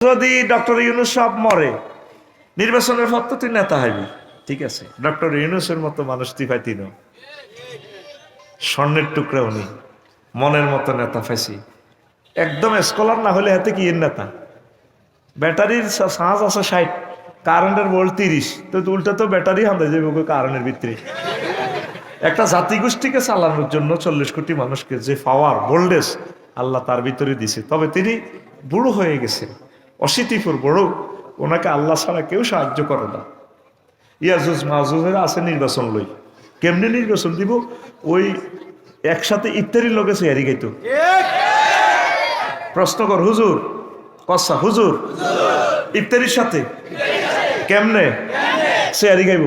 যদি ডক্টর ইউনূস সাহেব মরে নির্বাচনের পর তো তুই নেতা হইবি, ঠিক আছে। ডক্টর ইউনূসের মতো মানুষ তুই পাইতি না, স্বর্ণের টুকরা উনি, মনের মতো নেতা পাইছি। একদম স্কলার না হলে হাতে কি এর নেতা। ব্যাটারির সাঁজ আছে 60, কারেন্টের ভোল্ট 30, তো উল্টা তো ব্যাটারি হামদে যাবে কারেন্টের ভিতরে। একটা জাতিগোষ্ঠীকে চালানোর জন্য 40 কোটি মানুষকে যে পাওয়ার ভোল্টেজ আল্লাহ তার ভিতরে দিছে। তবে তিনি বুড়ো হয়ে গেছেন, অশীতিপুর বড়, ওনাকে আল্লাহ ছাড়া কেউ সাহায্য করে না। ইয়াজুজ মাহুজের আছে নির্বাচন লই, কেমনি নির্বাচন দিব? ওই একসাথে ইফতারির লোকে চেয়ারি গাইতো। প্রশ্ন কর হুজুর, কসা হুজুর ইফতারির সাথে কেমনে চেয়ারি গাইব?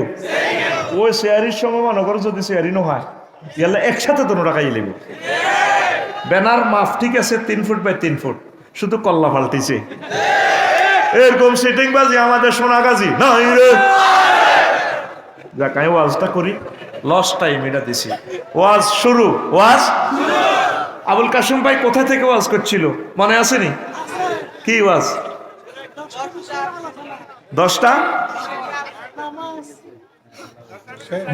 ওই চেয়ারির সময় মনে করো যদি চেয়ারি ন হয় ইয়ালে একসাথে তো টাকাই লিব। ব্যানার মাফ ঠিক আছে 3 ফুট বাই 3 ফুট, শুধু কল্লা পাল্টিছে। এরকম সিটিং বাজি আমাদের সোনাগাজী নাই রে। যাক আমি ওয়াজটা করি, লস টাইম এটা দিছি। ওয়াজ শুরু, ওয়াজ আবুল কাসিম ভাই কোথা থেকে ওয়াজ করছিল মনে আসেনি? কি ওয়াজ? 10টা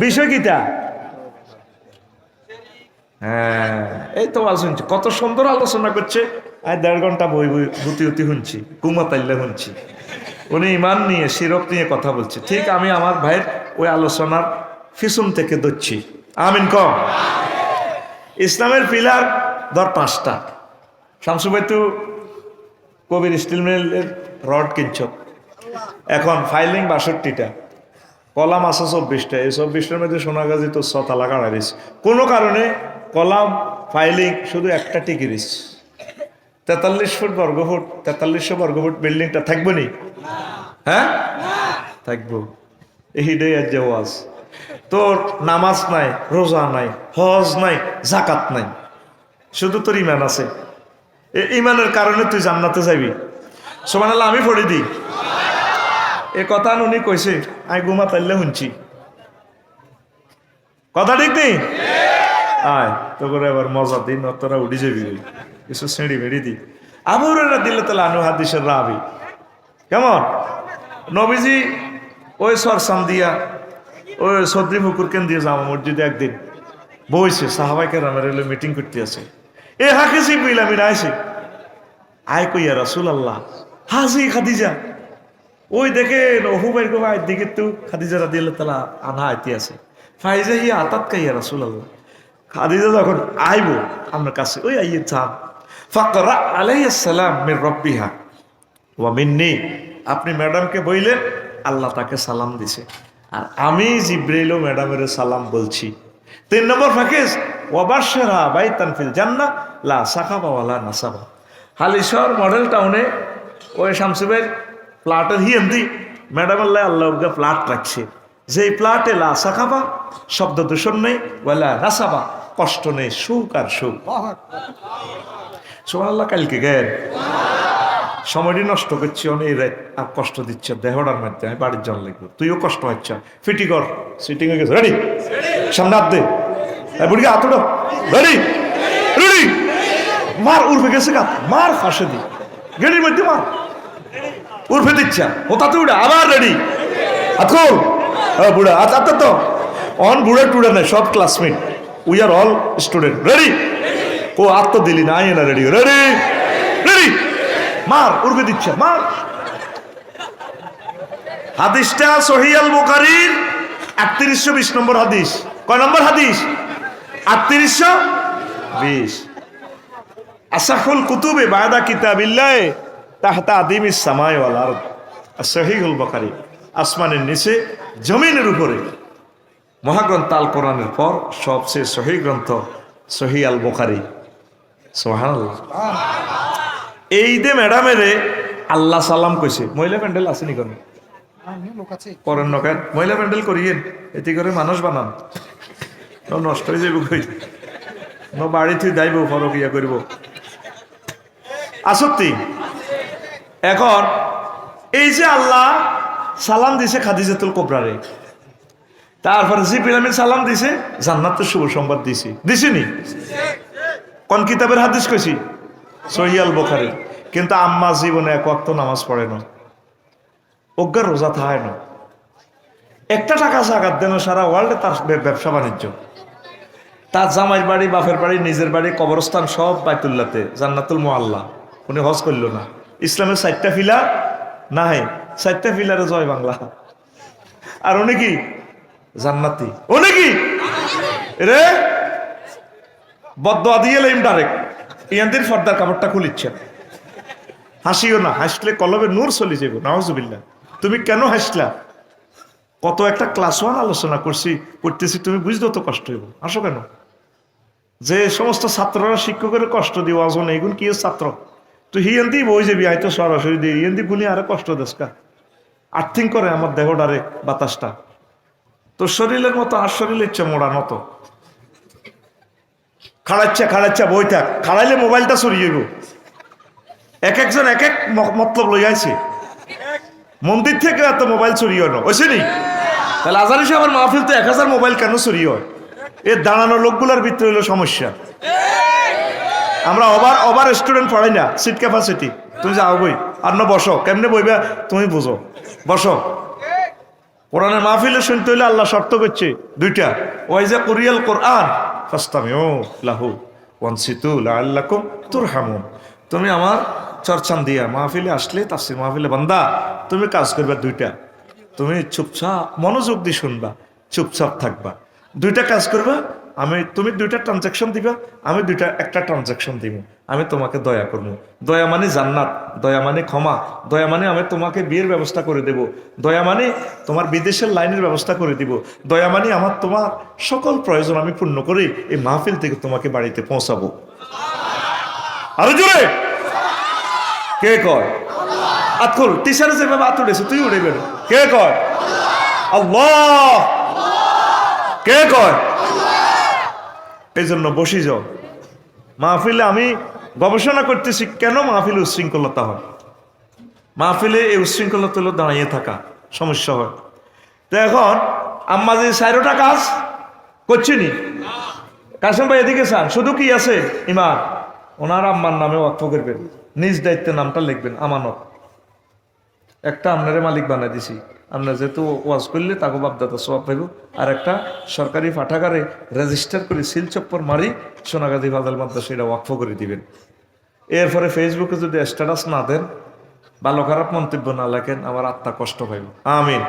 বিষয় কিটা? হ্যাঁ, এই তো ওয়াজ শুনছি, কত সুন্দর আলোচনা করছে। আর 1.5 ঘন্টা বই বই গুতি শুনছি, কুমাতাইল্লা শুনছি। উনি ইমান নিয়ে শিরক নিয়ে কথা বলছে। ঠিক আমি আমার ভাইয়ের ওই আলোচনার পিছন থেকে ধরছি। আমিন কম। ইসলামের পিলার ধর 5টা। শামসু ভাই তো কবির স্টিল মিলের রড কিনছ, এখন ফাইলিং 62টা, কলাম আছে 24টা। এই 24টার মধ্যে সোনাগাজী তো 6 তালা কাটা দিয়েছে। কোনো কারণে কলাম ফাইলিং শুধু একটা টিকে দিচ্ছে। 43 ফুট বর্গফুট, 4300 বর্গফুট বিল্ডিংটা থাকবো নি? হ্যাঁ থাকবো। এইটাই আজ যে ওয়াজ। তোর নামাজ নাই, রোজা নাই, হজ নাই, জাকাত নাই, শুধু তোর ইমান আছে। এই ইমানের কারণে তুই জান্নাতে যাবি। সুবহানাল্লাহ আমি পড়ে দিই। এ কথা উনি কইছে, আমি ঘুমা তাইলে শুনছি। কথা ঠিক নেই? আয় তো করে এবার মজা দিন, তোরা উঠে যাবি, কিছু সিঁড়ি মেড়ি দি। আবু হুরায়রা রাদিয়াল্লাহু আনহু হাদিসের রাবি। কেমন নবীজি ওই সরসাম দিয়া ওই সদ্রি পুকুর কেন দিয়ে জামা মসজিদে একদিন বইছে, সাহাবায়ে কেরামের হলো মিটিং করতে আছে। এ হাকে জিবরিল আমিন আইছে, আয় কইয়া রাসূলুল্লাহ হাজি খাদিজা। ওই দেখেন ওহুবের গোবাইয়ের দিকে তো খাদিজা রাদিয়াল্লাহু তাআলা আনহা আইতে আছে। ফাইজা হিয়া আতাত কাইয়া রাসূলুল্লাহ। খাদিজা যখন আইব আমার কাছে, ওই আইয়ে চান ফাকরা আলাইহিস সালাম মির রাব্বিহা ওয়া মিন্নি। আপনি ম্যাডামকে বইলেন আল্লাহ তাকে সালাম দিছে, আর আমি জিব্রাইল ম্যাডামের সালাম বলছি। 3 নম্বর ফাকিস ওয়াবাশশারা বাইতান ফিল জান্নাহ লা সাখাবা ওয়ালা নাসাবা। হালিশহর মডেল টাউনে ওই শামসুবের ফ্ল্যাটের হিয়েন্দি ম্যাডাম আল্লাহ ফ্ল্যাট রাখছে, যেই ফ্ল্যাটে লা সাখাবা শব্দ দূষণ নেই, ওয়ালা নাসাবা কষ্ট নেই, সুখ আর সুখ। সুবহানাল্লাহ। কালকে গেল সময়টি নষ্ট করছি অনেক রাত, আর কষ্ট দিচ্ছে দেহটার মধ্যে। আমি বাড়ির জল লাগবো, তুইও কষ্ট হচ্ছে। ফিটি কর, সিটিং হয়ে গেছে, রেডি? সামনে হাত দে, বুড়ি হাতটা রেডি, রেডি। মার উর্ফে গেছে গা, মার ফাঁসে দি, গেড়ির মধ্যে মার, উর্ফে দিচ্ছা ওটাতে উড়া, আবার রেডি। হাত খোল, বুড়া আচ্ছা তো অন বুড়া টুড়া নাই, সব classmate, we are all student, ready? ও আত্ম দিলি না, আইয়ে না, রেডি রেডি রেডি, মার উর্ফে দিচ্ছা, মার। হাদিসটা সহিহ আল বুখারীর 3820 নম্বর হাদিস। কয় নম্বর হাদিস? 3820। আসাহুল কুতুবে বাদা কিতাবিল্লাহ তাহতা আদিমিস সামাই ওয়াল আরদ। সহিহুল বুখারী, আসমানের নিচে জমিনের উপরে মহাগ্রন্থ আল কোরআনের পর সবচেয়ে সহিহ গ্রন্থ সহিহ আল বুখারী। সুবহানাল্লাহ। এই দে ম্যাডামের আল্লাহ সালাম কইছে। মহিলা প্যান্ডেল আসেনি কোন করেন নকেন, মহিলা প্যান্ডেল করিয়েন, এতে করে মানুষ বানান, নষ্ট হয়ে যাবে। কই বাড়ি তুই যাইব ফরক ইয়া করব আসত্তি। এখন এই যে আল্লাহ সালাম দিছে খাদিজাতুল কুবরারে, তারপরে জিবরিল আমিন সালাম দিছে জান্নাতের শুভ সংবাদ দিছি, দিছিনি? কোন কিতাবের হাদিস কইছি? সহিহ আল বুখারী। কিন্তু আম্মা জীবনে এক ওয়াক্ত নামাজ পড়ে না, অজ্ঞার রোজা থায় না, একটা টাকা জাকাত দেন সারা ওয়ার্ল্ডে তার ব্যবসা বাণিজ্য, তার জামাই বাড়ি, বাপের বাড়ি, নিজের বাড়ি, কবরস্থান সব বাইতুল্লাহতে, জান্নাতুল মুআল্লা। উনি হজ করল না। ইসলামের 4টা পিলার নাই, 4টা পিলারে জয় বাংলা। আর উনি কি জান্নাতি, উনি কি রে বদদোয়া দিয়ে লাইম ডাইরেক্ট ইয়ান্দির ফর্দার কাপড়টা খুলিচ্ছে। হাসিও না, হাসলে কলবে নূর চলে যাবো। নাউজুবিল্লাহ। তুমি কেন হাসলা? কত একটা ক্লাস 1 আলোচনা করতেছি, তুমি বুঝতে তো কষ্ট হইব। আসো কেন? যে সমস্ত ছাত্ররা শিক্ষকের কষ্ট দিব আজন, এইগুলো কি ছাত্র তুই হিয়েন্দি বই যাবি, হয়তো সরাসরি দিয়ে হিয়েন্দি গুলি আরে কষ্ট দেশকা আর্থিং করে আমার দেহটারে বাতাসটা। তোর শরীরের মতো আর শরীরের ইচ্ছে মোড়ানো তো খাড়াচ্ছা বই থাক, খাড়াইলে মোবাইলটা সরিয়ে যাইব। এক একজন এক এক মতলব লই আইছে, মন্দির থেকে এত মোবাইল চুরি হয় না, বুঝছি নি? তাহলে আজারি সাহেবের মাহফিল তো 1000 মোবাইল কেন চুরি হয়? এর দাঁড়ানো লোকগুলোর ভিতরে হলো সমস্যা। আমরা ওভার স্টুডেন্ট পড়াই না, সিট ক্যাপাসিটি। তুমি যাও বই আর না বসো, কেমনে বইবা তুমি বুঝো, বসো। কোরআনের মাহফিলে শুনতে হইলে আল্লাহ শর্ত করছে 2টা, ওয়াইজা কুরিয়াল কোরআন ফাসতামিউ লাহু ওয়ানসিতু লাআল্লাকুম তুরহামুন। তুমি আমার চর্চান দিয়া মাহফিলে আসলে, তাফসীর মাহফিলে বান্দা তুমি কাজ করবে 2টা, তুমি চুপচাপ মনোযোগ দিয়ে শুনবা, চুপচাপ থাকবা। 2টা কাজ করবা, তুমি 2টা ট্রানজাকশন দিবা, আমি একটা ট্রানজাকশন দিব। আমি তোমাকে দয়া করবো। দয়া মানে জান্নাত, দয়া মানে ক্ষমা, দয়া মানে আমি তোমাকে বিয়ের ব্যবস্থা করে দেব, দয়া মানে তোমার বিদেশের লাইনের ব্যবস্থা করে দিব, দয়া মানে আমার তোমার সকল প্রয়োজন আমি পূর্ণ করে এই মাহফিল থেকে তোমাকে বাড়িতে পৌঁছাবো। আরো জোরে কে কয়? আতকুল টিচারে যেভাবে আত উঠেছে তুই উঠে বেরো। কে কয়? আল্লাহ। কে কয়? এই জন্য বসি যাও মাহফিলে। আমি গবেষণা করতেছি কেন মাহফিলে উচ্ছৃঙ্খলতা হয়। মাহফিলে এই উচ্ছৃঙ্খলতা হলো দাঁড়িয়ে থাকা, সমস্যা হয়। তো এখন আম্মা যে 4টা কাজ করছি নি, কাসেম ভাই এদিকে চান, শুধু কি আছে ইমাম, ওনার আম্মার নামে ওয়াকফ করবেন, নিজ দায়িত্বে নামটা লিখবেন আমানত। একটা আপনারে মালিক বানাই দিছি, আপনার যেহেতু ওয়াজ করলে তাকে বাপদাতা সবাব পাইব। আর একটা সরকারি পাঠাগারে রেজিস্টার করে সিল চপ্পর মারি সোনাগাজী ফাজাল মাদ্রাসা এটা ওয়াকফ করে দিবেন। এরপরে ফেসবুকে যদি স্ট্যাটাস না দেন, ভালো খারাপ মন্তব্য না লেখেন, আমার আত্মা কষ্ট পাইব। আমিন।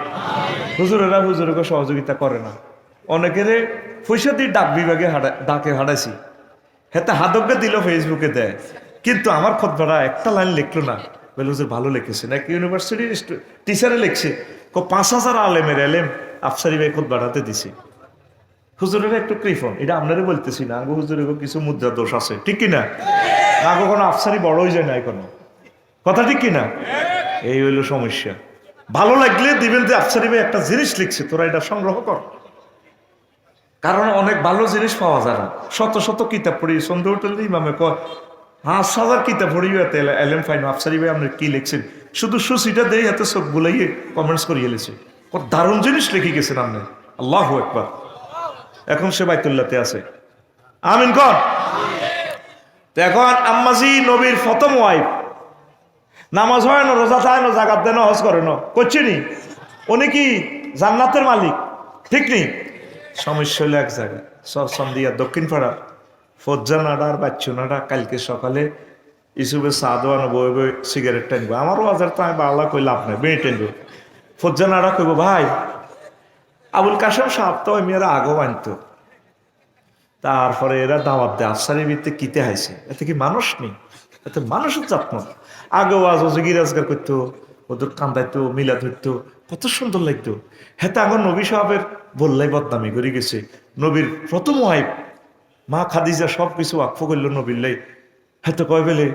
হুজুরেরা হুজুরকে সহযোগিতা করে না, অনেকেরে পয়সা দিয়ে ডাক বিভাগে ডাকে হারাইছি, হেতে হাদককে দিল ফেসবুকে দেয়, কিন্তু আমার খোদবাটা একটা লাইন লিখলো না। বলে হুজুর ভালো লিখেছেন, এক ইউনিভার্সিটির টিচারে লিখছে 5000 আলেমের এলেম আফসারি ভাই খোদবাটাতে দিছে। হুজুরের একটু কৃপণ, এটা আপনারই বলতেছি না, আগো হুজুরের কিছু মুদ্রা দোষ আছে, ঠিক কিনা? আগো কোনো আফসারি বড় হয়ে যায় না কোনো কথা, ঠিক কিনা? এই হইলো সমস্যা। ভালো লাগলে দিবেন যে আফসারি ভাই একটা জিনিস লিখছে, তোরা এটা সংগ্রহ কর। কারণ অনেক ভালো জিনিস পাওয়া যায় না। শত শত কিতাব পড়ি, সন্দেহ উঠলে ইমামে কয় 5000 কিতাব পড়ি এতে এলেম ফাইন, আফসারি ভাই আপনি কি লিখছেন? শুধু সুসিটা দেই হাতে সব গুলাইয়ে কমেন্টস করিয়ে লিখছে, কত দারুণ জিনিস লিখে গেছেন আপনি। আল্লাহু আকবার। এখন সে বাইতুল্লাহতে আছে। আমিন কর। এখন আম্মাজি নবীর প্রথম ওয়াইফ, নামাজ হয় না, রোজা থাকে না, জাকাত দেন, হজ করে না, করছি নি, উনি কি জান্নাতের মালিক, ঠিক নেই? সমস্যা হলো এক জায়গায়, সব সন্ধিয়া দক্ষিণ পাড়া ফজ্জা নাডা আর বাচ্চু নাডা কালকে সকালে ইসুফের চা দোয়ানো বই বই সিগারেট টানবো। আমারও আজার তো আমি বাংলা কই লাভ নেই, বেড়ে টানবো। ফজ্জা নাডা কইব ভাই আবুল কাশেম সাহেব তো ওই মেয়েরা আগেও আনতো, তারপরে এরা দাওয়াত দেয় আফসারি ভিত্তিতে কিতে হাইছে, এতে কি মানুষ নেই? এতে মানুষের যত্ন। আগেও আজ অজগি রাজগার করতো, ওদের কান্দাইতো, মিলা ধরতো, কত সুন্দর লাগতো। হেতে আগর নবী সাহেবের বললাই বদনামি করে গেছে। নবীর প্রথম ওয়াইফ মা খাদিজা সব কিছু ওয়াকফ করলো নবীর, হেতে কয় বেলে।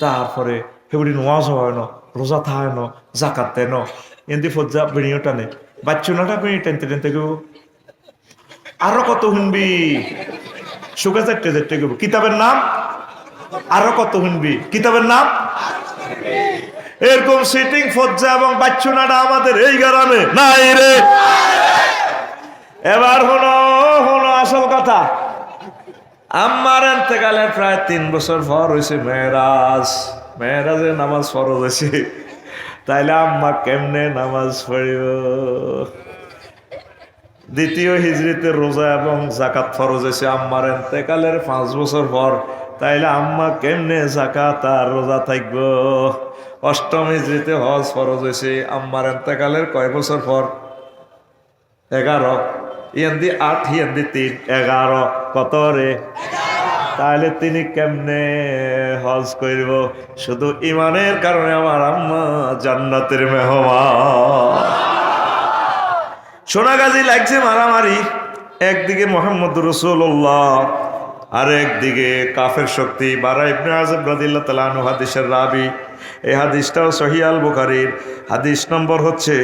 তারপরে ফেবরিন ওয়াজ হয় না, রোজা থায় না, জাকাত দেয় না, এমনি ফজ্জা বেড়িও টানে, বাচ্চুনাটা বেড়িয়ে টানতে টানতে গেব। আরো কত শুনবি, সুখে চারটে চারটে গেব। কিতাবের নাম আরো কত শুনবি, কিতাবের নাম। এরকম সিটিং ফজ্জা এবং বাচ্চুনাটা আমাদের এই গ্রামে নাই রে। এবার হলো আসল কথা। আম্মার এতেকালের প্রায় 3 বছর পর হয়েছে মেরাজ। মেয়েরাজে নামাজ ফরজ আছে, তাইলে আম্মা কেমনে নামাজ পড়িব? দ্বিতীয় হিজরিতে রোজা এবং জাকাত ফরজ হয়েছে আম্মার এন্তেকালের 5 বছর পর, তাইলে আম্মা কেমনে জাকাত আর রোজা থাকব? অষ্টম হিজরিতে হজ ফরজ হয়েছে আম্মার এন্তেকালের কয় বছর পর? 11। ইয়ান্দি 8, ইয়ান্দি 3, 11। কত রে? তাহলে তিনি কেমনে হজ করব? শুধু ইমানের কারণে আমার আম্মা জান্নাতের মেহমান। সোনাগাজী লাগছে মারামারি, একদিকে মোহাম্মদ রাসূলুল্লাহ আর একদিকে কাফের শক্তি। বারা ইবনে আযব রাদিয়াল্লাহু তাআলা আনহু হাদিসের রাবি। এই হাদিসটাও সহিহ আল বুখারীর হাদিস নম্বর হচ্ছে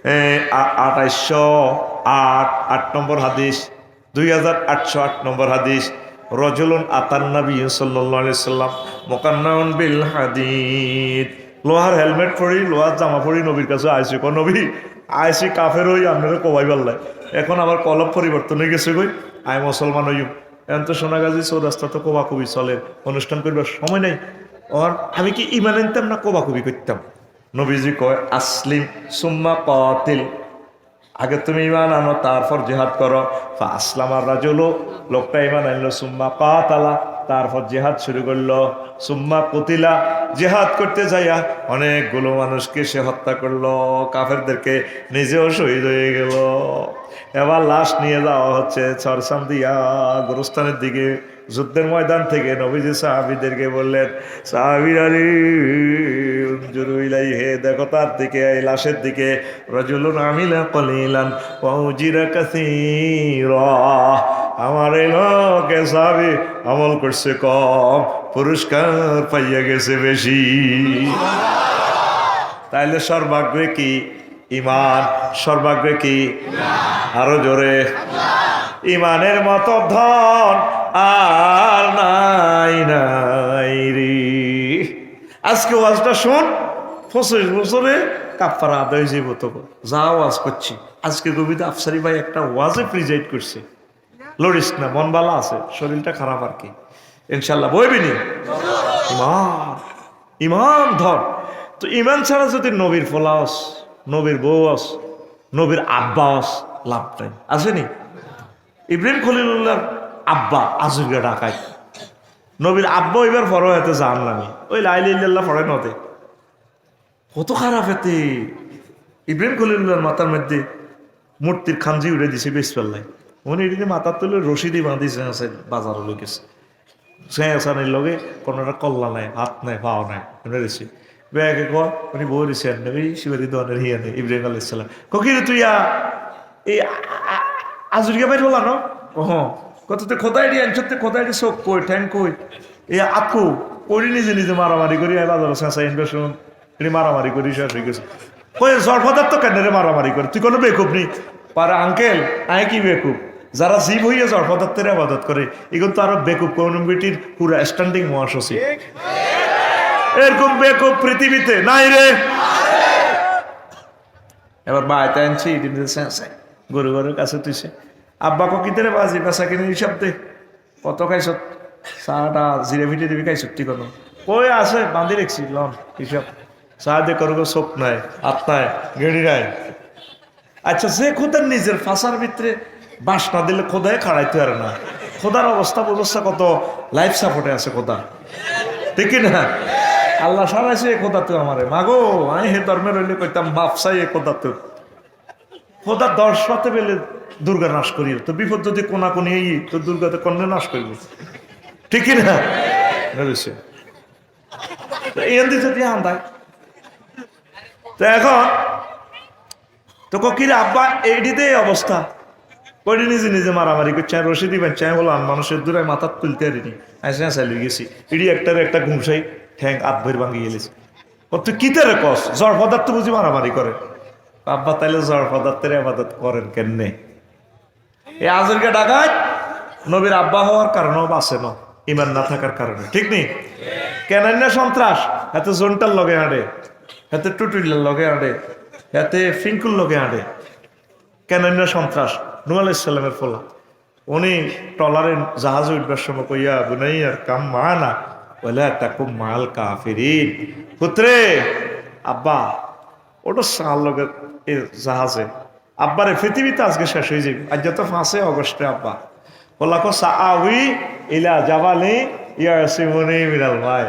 2808 নম্বর হাদিস, 2808 নম্বর হাদিস। রজুলুন আতান নবী সাল্লাল্লাহু আলাইহি সাল্লাম মুকান্নাউন বিল হাদিদ। লোহার হেলমেট পরি, লোহার জামা পরি নবীর কাছে আইসি। ক নবী আইসি কাফের হই আপনারা কবাই পাল্লাই, এখন আবার কলব পরিবর্তন হয়ে গেছে কই, আই মুসলমান হইম। এখন তো সোনাগাজী চৌরাস্তা তো কোবা কবি চলে, অনুষ্ঠান করবার সময় নেই। আর আমি কি ইমান আনতাম না কোবা কবি করতাম? নবীজি কয় আসলিম সুম্মা কাতিল, আগে তুমি ইমান আনো তারপর জিহাদ করো। আসলামার রাজুলু, লোকটা ইমান আনলো। সুম্মা কাতালা, তারপর জিহাদ শুরু করলো। সুম্মা কুতিলা, জিহাদ করতে যাইয়া অনেকগুলো মানুষকে সে হত্যা করলো, কাফেরদেরকে, নিজেও শহীদ হয়ে গেল। এবার লাশ নিয়ে যাওয়া হচ্ছে চরসাম দিয়া গোরস্থানের দিকে। যুদ্ধের ময়দান থেকে নবীজি সাহাবীদেরকে বললেন, সাহাবীরা রে উনজুরু ইলাইহি, দেখো তার দিকে, এই লাশের দিকে। রাজুলুন আমিলা কলিলান ওয়া উজিরা কাসীরা, আমার এই লোকে সাহাবী আমল করছে কম, পুরস্কার পাইয়া গেছে বেশি। তাইলে সর্বাগ্রে কি? ইমান। সর্বাগ্রে কি? আরো জোরে। ইমানের মতো ধন আর নাই নাই রে। আজকে ওয়াজটা শোন, 25 বছরে কাফারা আদায় যাইব। তো যা ওয়াজ করছি আজকে কবিতা আফসারি ভাই একটা ওয়াজে প্রিজাইড করছে। লড়িস না, মন ভালো আছে, শরীরটা খারাপ আর কি, ইনশাল্লাহ বইবি নি। ইমান, ইমান ধর। তো ইমান ছাড়া যদি নবীর ফলাস, নবীর বউস, নবীর আব্বাস, লাভ নাই। আসেনি? ইব্রাহিম খলিলুল্লাহর আব্বা আজুগা ডাকায়, নবীর আব্বা এবার ফর হতে জানলামি, ওই লাইলা ইল্লাল্লাহ ফরে নতে। কত খারাপ এতে। ইব্রাহিম খলিলুল্লাহর মাথার মধ্যে মূর্তির খাঞ্জি উড়ে দিছে বেশ পাল্লাই, উনি এদিকে মাথার তুলে রশিদি বাঁধিছে আছে বাজার লোকেছে। সেসানির লগে কোনোটা কল্লা নাই, হাত নাই, পাও নাই, উনি রেছি ব্যাগে কয় উনি বউ রেছি আর নেই শিবারি দোয়ানের হিয়া নেই। ইব্রাহিম আলাইহিস সালাম ককিরে তুই এই আজুরিয়া বাইর বলা ন কত তুই খোদাই দিয়ে আনছতে, খোদাই দিয়ে চোখ কই, ঠ্যাং কই, এই আতকু পড়ি নিজে নিজে মারামারি করি বাজার চেঁচা ইনভেশন এটি মারামারি করি শেষ হয়ে গেছে। কই জড়ফদার তো কেন রে মারামারি করে? তুই কোনো বেকুব নেই পারে আঙ্কেল, আয় কি বেকুব? যারা জীব হইয়া জড়ফদার্থের আবাদত করে এগুলো তো আরো বেকুব কমিউনিটির পুরো স্ট্যান্ডিং মহাসচিব। এরকম বেকুব পৃথিবীতে নাই রে। এবার বাড়িতে আনছি গরু গরুর কাছে তুইছে আব্বা ককিতে বাজি পেশা কিনে হিসাব দে কত খাইছ, চাটা জিরে ভিটে দিবি খাইছ ঠিক কোনো কই আছে বাঁধি রেখছি লন হিসাব। চা দে করো চোখ নাই, হাত নাই, গেড়ি নাই। আচ্ছা, যে খোদার নিজের ফাঁসার ভিতরে বাঁশ না দিলে খোদায় খাড়াইতে পারে না। খোদার অবস্থা ব্যবস্থা কত লাইফ সাপোর্টে আছে খোদা, ঠিক না? আল্লাহ সারাইছে এ খোদা তো আমারে মাগো, আমি হে ধর্মের হইলে কইতাম বাপসাই এ খোদা তো। খোদা 10 পাতে পেলে দুর্গা নাশ করি, তো বিপদ যদি কোনা কোনি এই তো দুর্গাতে কন্যা নাশ করব, ঠিক না? যদি আন্দায় তো এখন তো কিরে আব্বা এইটিতে এই অবস্থা করি, নিজে নিজে মারামারি করছে, রশি দিবেন চাই বলো মানুষের দূরে মাথা তুলতে পারিনি, আসে চালিয়ে গেছি ইডি একটার একটা ঘুমসাই ঠ্যাং আধ ভৈর ভাঙি গেলেছি। ও তুই কি তারে কস জড় পদার্থ বুঝি মারামারি করে? আব্বা তাইলে জড় পদার্থের আবাদত করেন কেননে? এই আজরকে ডাকায় নবীর আব্বা হওয়ার কারণেও বাঁচে না, ইমান না থাকার কারণে, ঠিক নেই? কেন না সন্ত্রাস এত জোনটার লগে আঁটে, এতে টুটুলার লগে আঁটে, এতে ফিঙ্কুর লগে আঁটে। কেন না সন্ত্রাস নূহ আলাইহিস সালামের ফলা, উনি ট্রলারে জাহাজে উঠবার সময় কইয়া বুনাইয়ার কাম মানা ওলা তাকুম মাল কাফিরিন। পুত্রে, আব্বা ওটা সাল লোকের জাহাজে আব্বারে পৃথিবীতে আজকে শেষ হয়ে যাবে। আজ তো 5 অগস্টে আব্বা বলাকো সাআউই ইলা জাবালি ইয়াসিমুনি মিনাল মাই।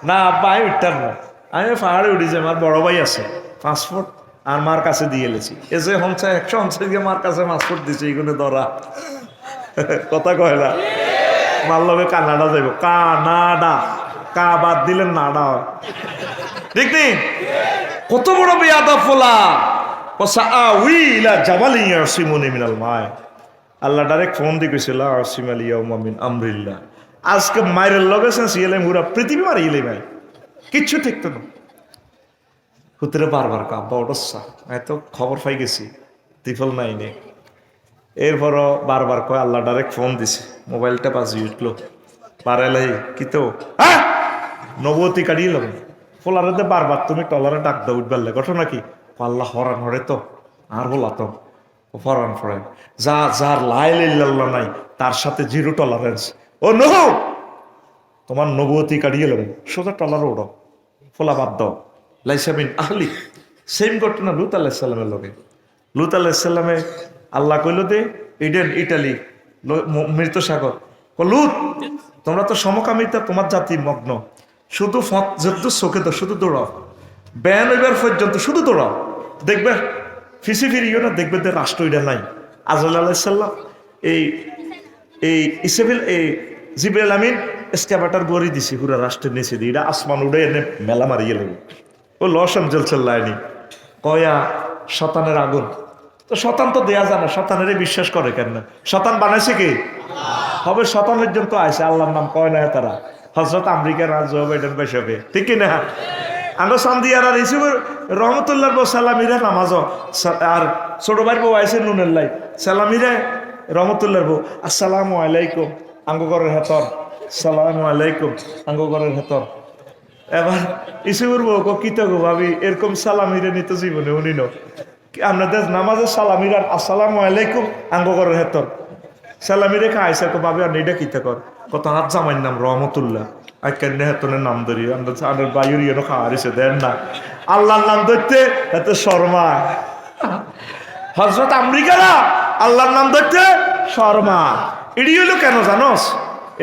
না আব্বা আমি উঠতাম না, আমি পাহাড়ে উঠি যে আমার বড় ভাই আছে পাসপোর্ট আর মার কাছে দিয়ে এলেছি। এ যে হংসা 150 গিয়ে মার কাছে পাসপোর্ট দিছে, এইগুলো ধরা কথা কয় না। মার লগে কানাডা যাইব, কানাডা কা বাদ দিলেন নাডা হয়, ঠিক নেই? কত বড় বেয়াদব ফোলা। সাআউই ইলা জাবালি ইয়াসিমুনি মিনাল মাই। আল্লাহ ডাইরেক্ট ফোন দিয়ে কইছিল আসিম আল ইয়াউমা মিন আমরিল্লাহ। আজকে মায়ের লগে সিএলএম পুরা পৃথিবী মারি গেলে ভাই, কিচ্ছু ঠিকতো না। পুত্রে বারবার কাব্বা ওটসা, আমি তো খবর পাই গেছি ত্রিফল নাই নে। এরপরও বারবার কয়, আল্লাহ ডাইরেক্ট ফোন দিছে, মোবাইলটা বাজি উঠলো। পারালাই কি তো হ্যাঁ নবতী কাটিয়ে লব ফোলারে বারবার তুমি টলারে ডাক দাও উঠবার লাগে ঘটনা কি? আল্লাহ হরান হরে তো আর বলা তো ফরান ফরান যা যার লাইল্লাহ নাই তার সাথে জিরো টলারেন্স। ও নো, তোমার নবতী কাটিয়ে লব সোজা টলারে ওড়ো, ফোলা বাদ দাও। লাইসাবিন আহলি। সেম ঘটনা লুত আলাইসাল্লামের লগে। লুত আলাইসাল্লামে আল্লাহ কইল দে ইডেন ইটালি মৃত সাগর, লুত তোমরা তো সমকামিতা তোমার জাতি মগ্ন, শুধু যত চোখে তো শুধু দৌড়াও, ব্যান হইবার পর্যন্ত শুধু দৌড়াও, দেখবে ফিসি ফিরিও না, দেখবে যে রাষ্ট্র এটা নাই। আজল আলাইসাল্লাম এই ইসেবিল জিবরাইল আমিন এসকাভেটর গড়ি দিছি পুরা রাষ্ট্রের নিচে দিয়ে, এটা আসমান উড়ে এনে মেলা মারিয়ে লাগবে। ও লস এঞ্জেলসের লাইনি কয়া শতানের আগুন। তো শতান তো দেয়া যায় না, শতানের বিশ্বাস করে কেন? শতান বানাইছে কি হবে? শতানের জন্য তো আইসে, আল্লাহর নাম কয় না তারা। হজরত আমেরিকার রাজ বাইডেন বেসবে, ঠিক না? আমরা সান্দিয়ার আর ইসুফ রহমতুল্লাহ সালামিরা নামাজ আর ছোট ভাই বউ আইসে নুনের লাই সালামিরা রহমতুল্লাহ বউ আসসালামু আলাইকুম আঙ্গকরের হেতর, সালামু আলাইকুম আঙ্গকরের হেতর। এবার ইসুফের বউ কিত গো ভাবি এরকম সালামিরে নিত জীবনে উনি ন আপনাদের নামাজের সালামিরা আসসালামু আলাইকুম আঙ্গকরের হেতর সালামিরে খাইছে তো ভাবি আর এটা কিতা কর কত হাত জামাইর নাম রহমতুল্লাহ আইকান্নে হেতনের নাম ধরি আমরা বায়ুর ইয়েনো খাওয়ারিছে দেন না আল্লাহর নাম ধরতে এত শর্মা। হজরত আমেরিকারা আল্লাহর নাম ধরতে শর্মা। এটি হলো কেন জানোস?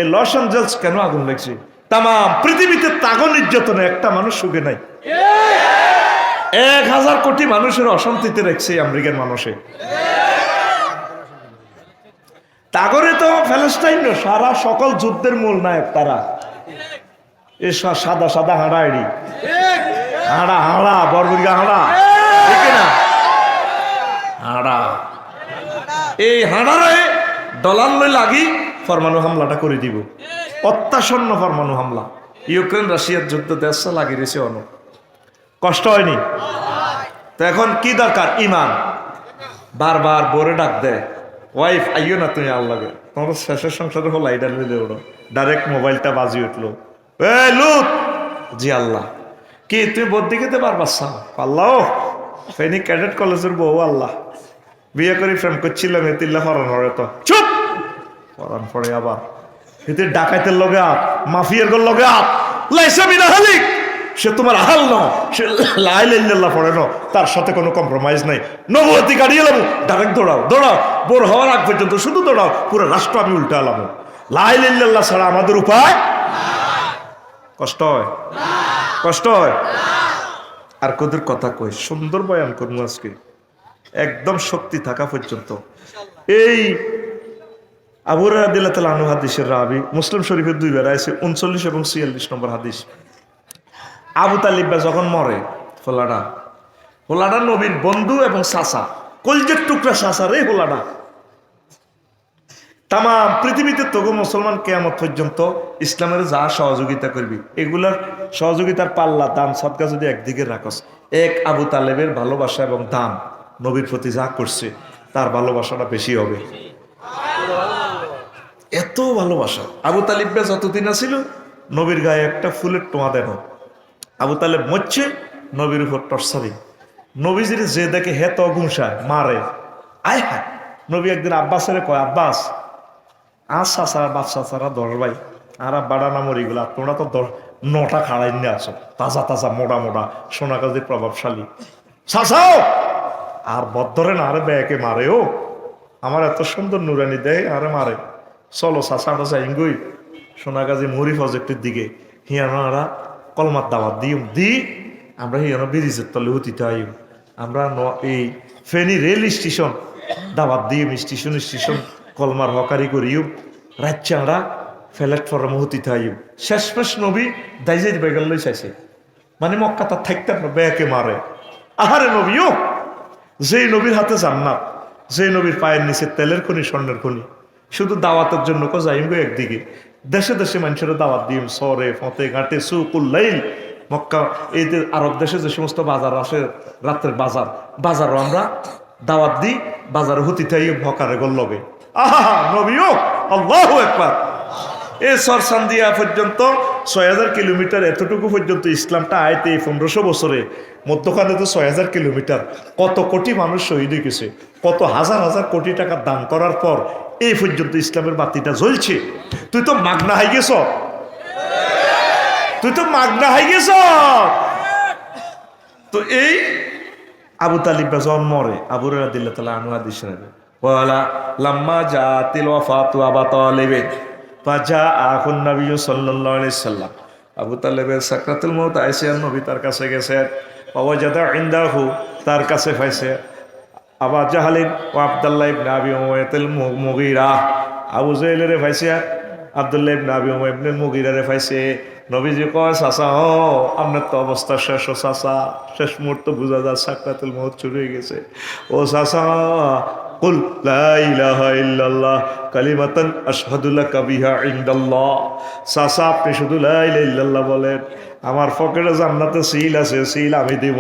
এই লস এঞ্জেলস কেন আগুন লাগছে? তাম পৃথিবীতে তাগো নির্যাতনে একটা মানুষ সুখে নাই। 1000 কোটি মানুষের অশান্তিতে রেখছে আমেরিকার মানুষে। তাগরে তো প্যালেস্টাইন সারা সকল যুদ্ধের মূল নায়ক তারা। এই সাদা সাদা হাঁড়া এড়ি হাঁড়া হাঁড়া বরবরিয়া হাঁড়া, ঠিক না? হাঁড়া এই হাঁড়ারে ডলার লই লাগি পরমাণু হামলাটা করে দিব। অত্যাসন্ন পরমাণু হামলা ইউক্রেন রাশিয়ার যুদ্ধ দেশ লাগিয়ে দিয়েছে। অনেক কষ্ট হয়নি তো? এখন কি দরকার? ইমান। বারবার বোরে ডাক দেয় ওয়াইফ আইও না তুমি আল্লাহকে, তোমার শেষের সংসারে হলো এটা নিয়ে ওড়ো। ডাইরেক্ট মোবাইলটা বাজি উঠলো, এ লুত জি আল্লাহ কি তুই বদ্যি খেতে পারবাস? আল্লাহ ফেনী ক্যাডেট কলেজের বউ আল্লাহ বিয়ে করে প্রেম করছিলাম এতিল্লা হরণ হরে তো চুপ হরণ পড়ে আবার এতে ডাকাইতের লগে আপ মাফিয়ার গোল লগে আপ লাইসাবিনা হালিক। সে তোমার আহাল ন, সে লাইল্লাহ পড়ে ন, তার সাথে কোনো কম্প্রোমাইজ নাই। নবতী কাটিয়ে এলাম, ডাইরেক্ট দৌড়াও দৌড়াও, বোর হওয়ার আগ পর্যন্ত শুধু দৌড়াও, পুরো রাষ্ট্র আমি উল্টা এলাম। লাইল্লাহ ছাড়া আমাদের উপায়। কষ্ট হয়, কষ্ট হয়। আর কদের কথা কই সুন্দর বয়ান করবো আজকে একদম শক্তি থাকা পর্যন্ত। এই আবু হুরায়রা রাদিয়াল্লাহু তাআলা আনহু হাদিসের রাবি, মুসলিম শরীফের 2 বার আছে 39 এবং 46 নম্বর হাদিস। আবু তালিব যখন মরে হোলাডা নবীর বন্ধু এবং চাচা, কলজের টুকরা চাচা রে হোলাডা। তাম পৃথিবীতে তবু মুসলমান কিয়ামত পর্যন্ত ইসলামের যা সহযোগিতা করবি এগুলার সহযোগিতার পাল্লা দান সদকা যদি একদিকে রাখস, এক আবু তালেবের ভালোবাসা এবং দান নবীর প্রতি যা করছে তার ভালোবাসাটা বেশি হবে। এত ভালোবাসা আবু তালিব যতদিন আছিল নবীর গায়ে একটা ফুলের টোয়া দেন। আবু তালেব মরছে, নবীর উপর টর্চারিং। নবীজির যে দেখে হেত গুঁসায় মারে, আয় হায়। নবী একদিন আব্বাসের কয়, আব্বাস আর চাচারা বাপ চাচারা 10 ভাই আর বাড়া না মরিগুলা তোমরা তো 9টা খাড়াই নিয়ে আসো, তাজা তাজা মোটা মোটা সোনাগাজীর প্রভাবশালী শাসাও। আর বদ্ধরে না আরে ব্যাকে মারে, ও আমার এত সুন্দর নুরানি দেয় আরে মারে। চলো চাষাটা যাইঙ্গুই সোনাগাজী মুড়ি প্রজেক্টের দিকে, হিয়ানারা কলমার দাওয়াত দি আমরা হিয়ানো ব্রিজের তলে উঠিতে আইম। আমরা এই ফেনী রেল স্টেশন দাওয়াত দিম, স্টেশন কলমার হকারি করিও রাজ্যে আমরা প্ল্যাটফর্মে হতিতে আইম। শেষমেশ নবী দাইজের বেগাল লই চাইছে, মানে মক্কা তার থাকতে আপনার ব্যাকে মারে। আহারে নবীও, যেই নবীর হাতে জান্নাত, যে নবীর পায়ের নিচে তেলের খনি স্বর্ণের খনি, শুধু দাওয়াতের জন্য কো যাইম গো একদিকে, দেশে দেশে মানুষের দাওয়াত দিম, সরে ফতে ঘাটে সুকুল্লাইল। মক্কা এই আরব দেশে যে সমস্ত বাজার আসে, রাত্রের বাজারও আমরা দাওয়াত দিই, বাজারে হুতি থাই ভকারে গল্লবে। আহা নবীও, আল্লাহু আকবার। এই সরসান্দিয়া পর্যন্ত 6000 কিলোমিটার, এতটুকু পর্যন্ত ইসলামটা আয়তে 1500 বছরে, মধ্যখানে তো 6000 কিলোমিটার, কত কোটি মানুষ শহীদ হয়ে গেছে, কত হাজার হাজার কোটি টাকা দান করার পর এই পর্যন্ত ইসলামের বাতিটা জ্বলছে। তুই তো মাগনা হয়ে গেছ, তুই তো মাগনা হয়ে গেছ। তো এই আবু তালিব যখন মরে, আবু রাদিয়াল্লাহু তাআলা আনহু হাদিস শোনাবে, ওয়ালা লাম্মা জাতিল ওয়াফাতু আবু তালিব ফাজা আহুন নবী সাল্লাল্লাহু আলাইহি সাল্লাম। আবু তালেবের সাকরাতুল মউত আইসে, নবী তার কাছে গেছে, ওয়াজাদা ইনদাহু, তার কাছে পাইছে আবা জাহালিন ও আব্দুল্লাহ ইবনে আবি উমাইয়াতুল মুগীরা, আবু জাহেলের পাইছে, আব্দুল্লাহ ইবনে আবি উমাইয়া ইবনে মুগীরারে পাইছে। নবীজি কয়, চাচা ও আপনার তো অবস্থা শেষ, ও চাচা শেষ মুহূর্ত বোঝা যায় সাকরাতুল মউত শুরু হয়ে গেছে। ও চাচা কুল লা ইলাহা ইল্লাল্লাহ কালিমাতান আশহাদু লাকা বিহা ইনদাল্লাহ। চাচা আপনি শুধু লা ইলাহা ইল্লাল্লাহ বলেন, আমার পকেটে জান্নাতে সিল আছে, সিল আমি দিব,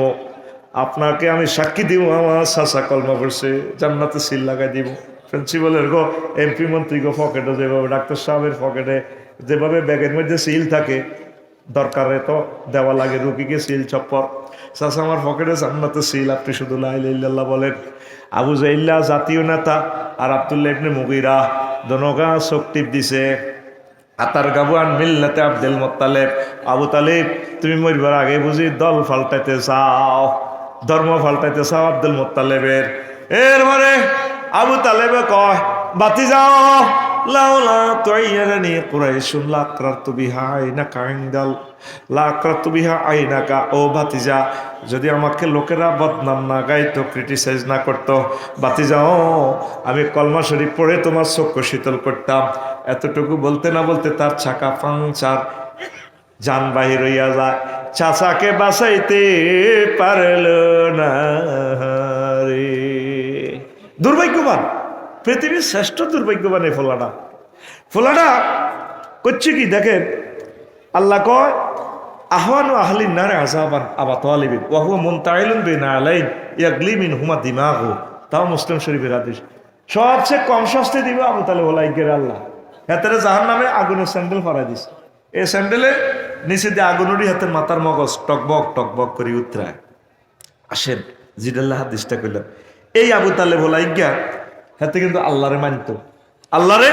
আপনাকে আমি সাক্ষী দিব আমার চাচা কলমা পড়ছে, জান্নাতে সিল লাগাই দিব। প্রিন্সিপালের গো, এমপি মন্ত্রী গো পকেটে যেভাবে, ডাক্তার সাহেবের পকেটে যেভাবে ব্যাগের মধ্যে সিল থাকে, দরকারে তো দেওয়া লাগে রুগীকে সিল চপ্পর, চাচা আমার পকেটে জান্নাতে সিল, আপনি শুধু লা ইলাহা ইল্লাল্লাহ বলেন। আবু জাইল্লা জাতীয় নেতা আর আব্দুল্লাহ ইবনে মুগীরা দনগা চোখ টিপ দিছে, আতার গাবুয়ান মিল্লাতে আব্দুল মুত্তালিব। আবু তালিব তুমি মরবার আগে বুঝি দল পাল্টাইতে চাও, ধর্ম পাল্টাইতে চাও আব্দুল মুত্তালিবের। এর মানে আবু তালেবে কয়, বাতি যাও লাউলা তুইয়ারানি কুরাইশুন লাকরাতু বিহা আইনাকা ইনদাল লাকরাতু বিহা আইনাকা। ও ভাতিজা, যদি আমাকে লোকেরা বদনাম না গাইতো, ক্রিটিসাইজ না করতো, বাতি যাও আমি কলমা শরীফ পড়ে তোমার চক্ষু শীতল করতাম। এতটুকু বলতে না বলতে তার চাকা পাংচার, যান বাহির হইয়া যায়, চাচাকে বাঁচাইতে পারল না রে। দুর্ভাগ্যবান, পৃথিবীর শ্রেষ্ঠ দুর্ভাগ্যবান এই ফোলাটা করছে কি দেখেন, আল্লাহ কয় আহওয়ানু আহলিন নারে আযাবান আবা তালিব ওয়া হুয়া মুনতাইলুন বিনা আলাইন ইয়াগলি মিনহুমা দিমাগু। তাও মুসলিম শরীফের হাদিস। সবচেয়ে কম শাস্তি দিবে আবু তালেব লাইকের আল্লাহ, হাতের জাহান্নামে আগুনের স্যান্ডেল ফরাই দিছে। এই স্যান্ডেলের নিচে দিয়ে আগুনেরই হাতের মাথার মগজ টকবক টকবক করে উতরায়। আসেন জিডাল্লাহ হাদিসটা কইলাম, এই আবু তালেব লাইগা হাতে কিন্তু আল্লাহরে মানত, আল্লাহরে।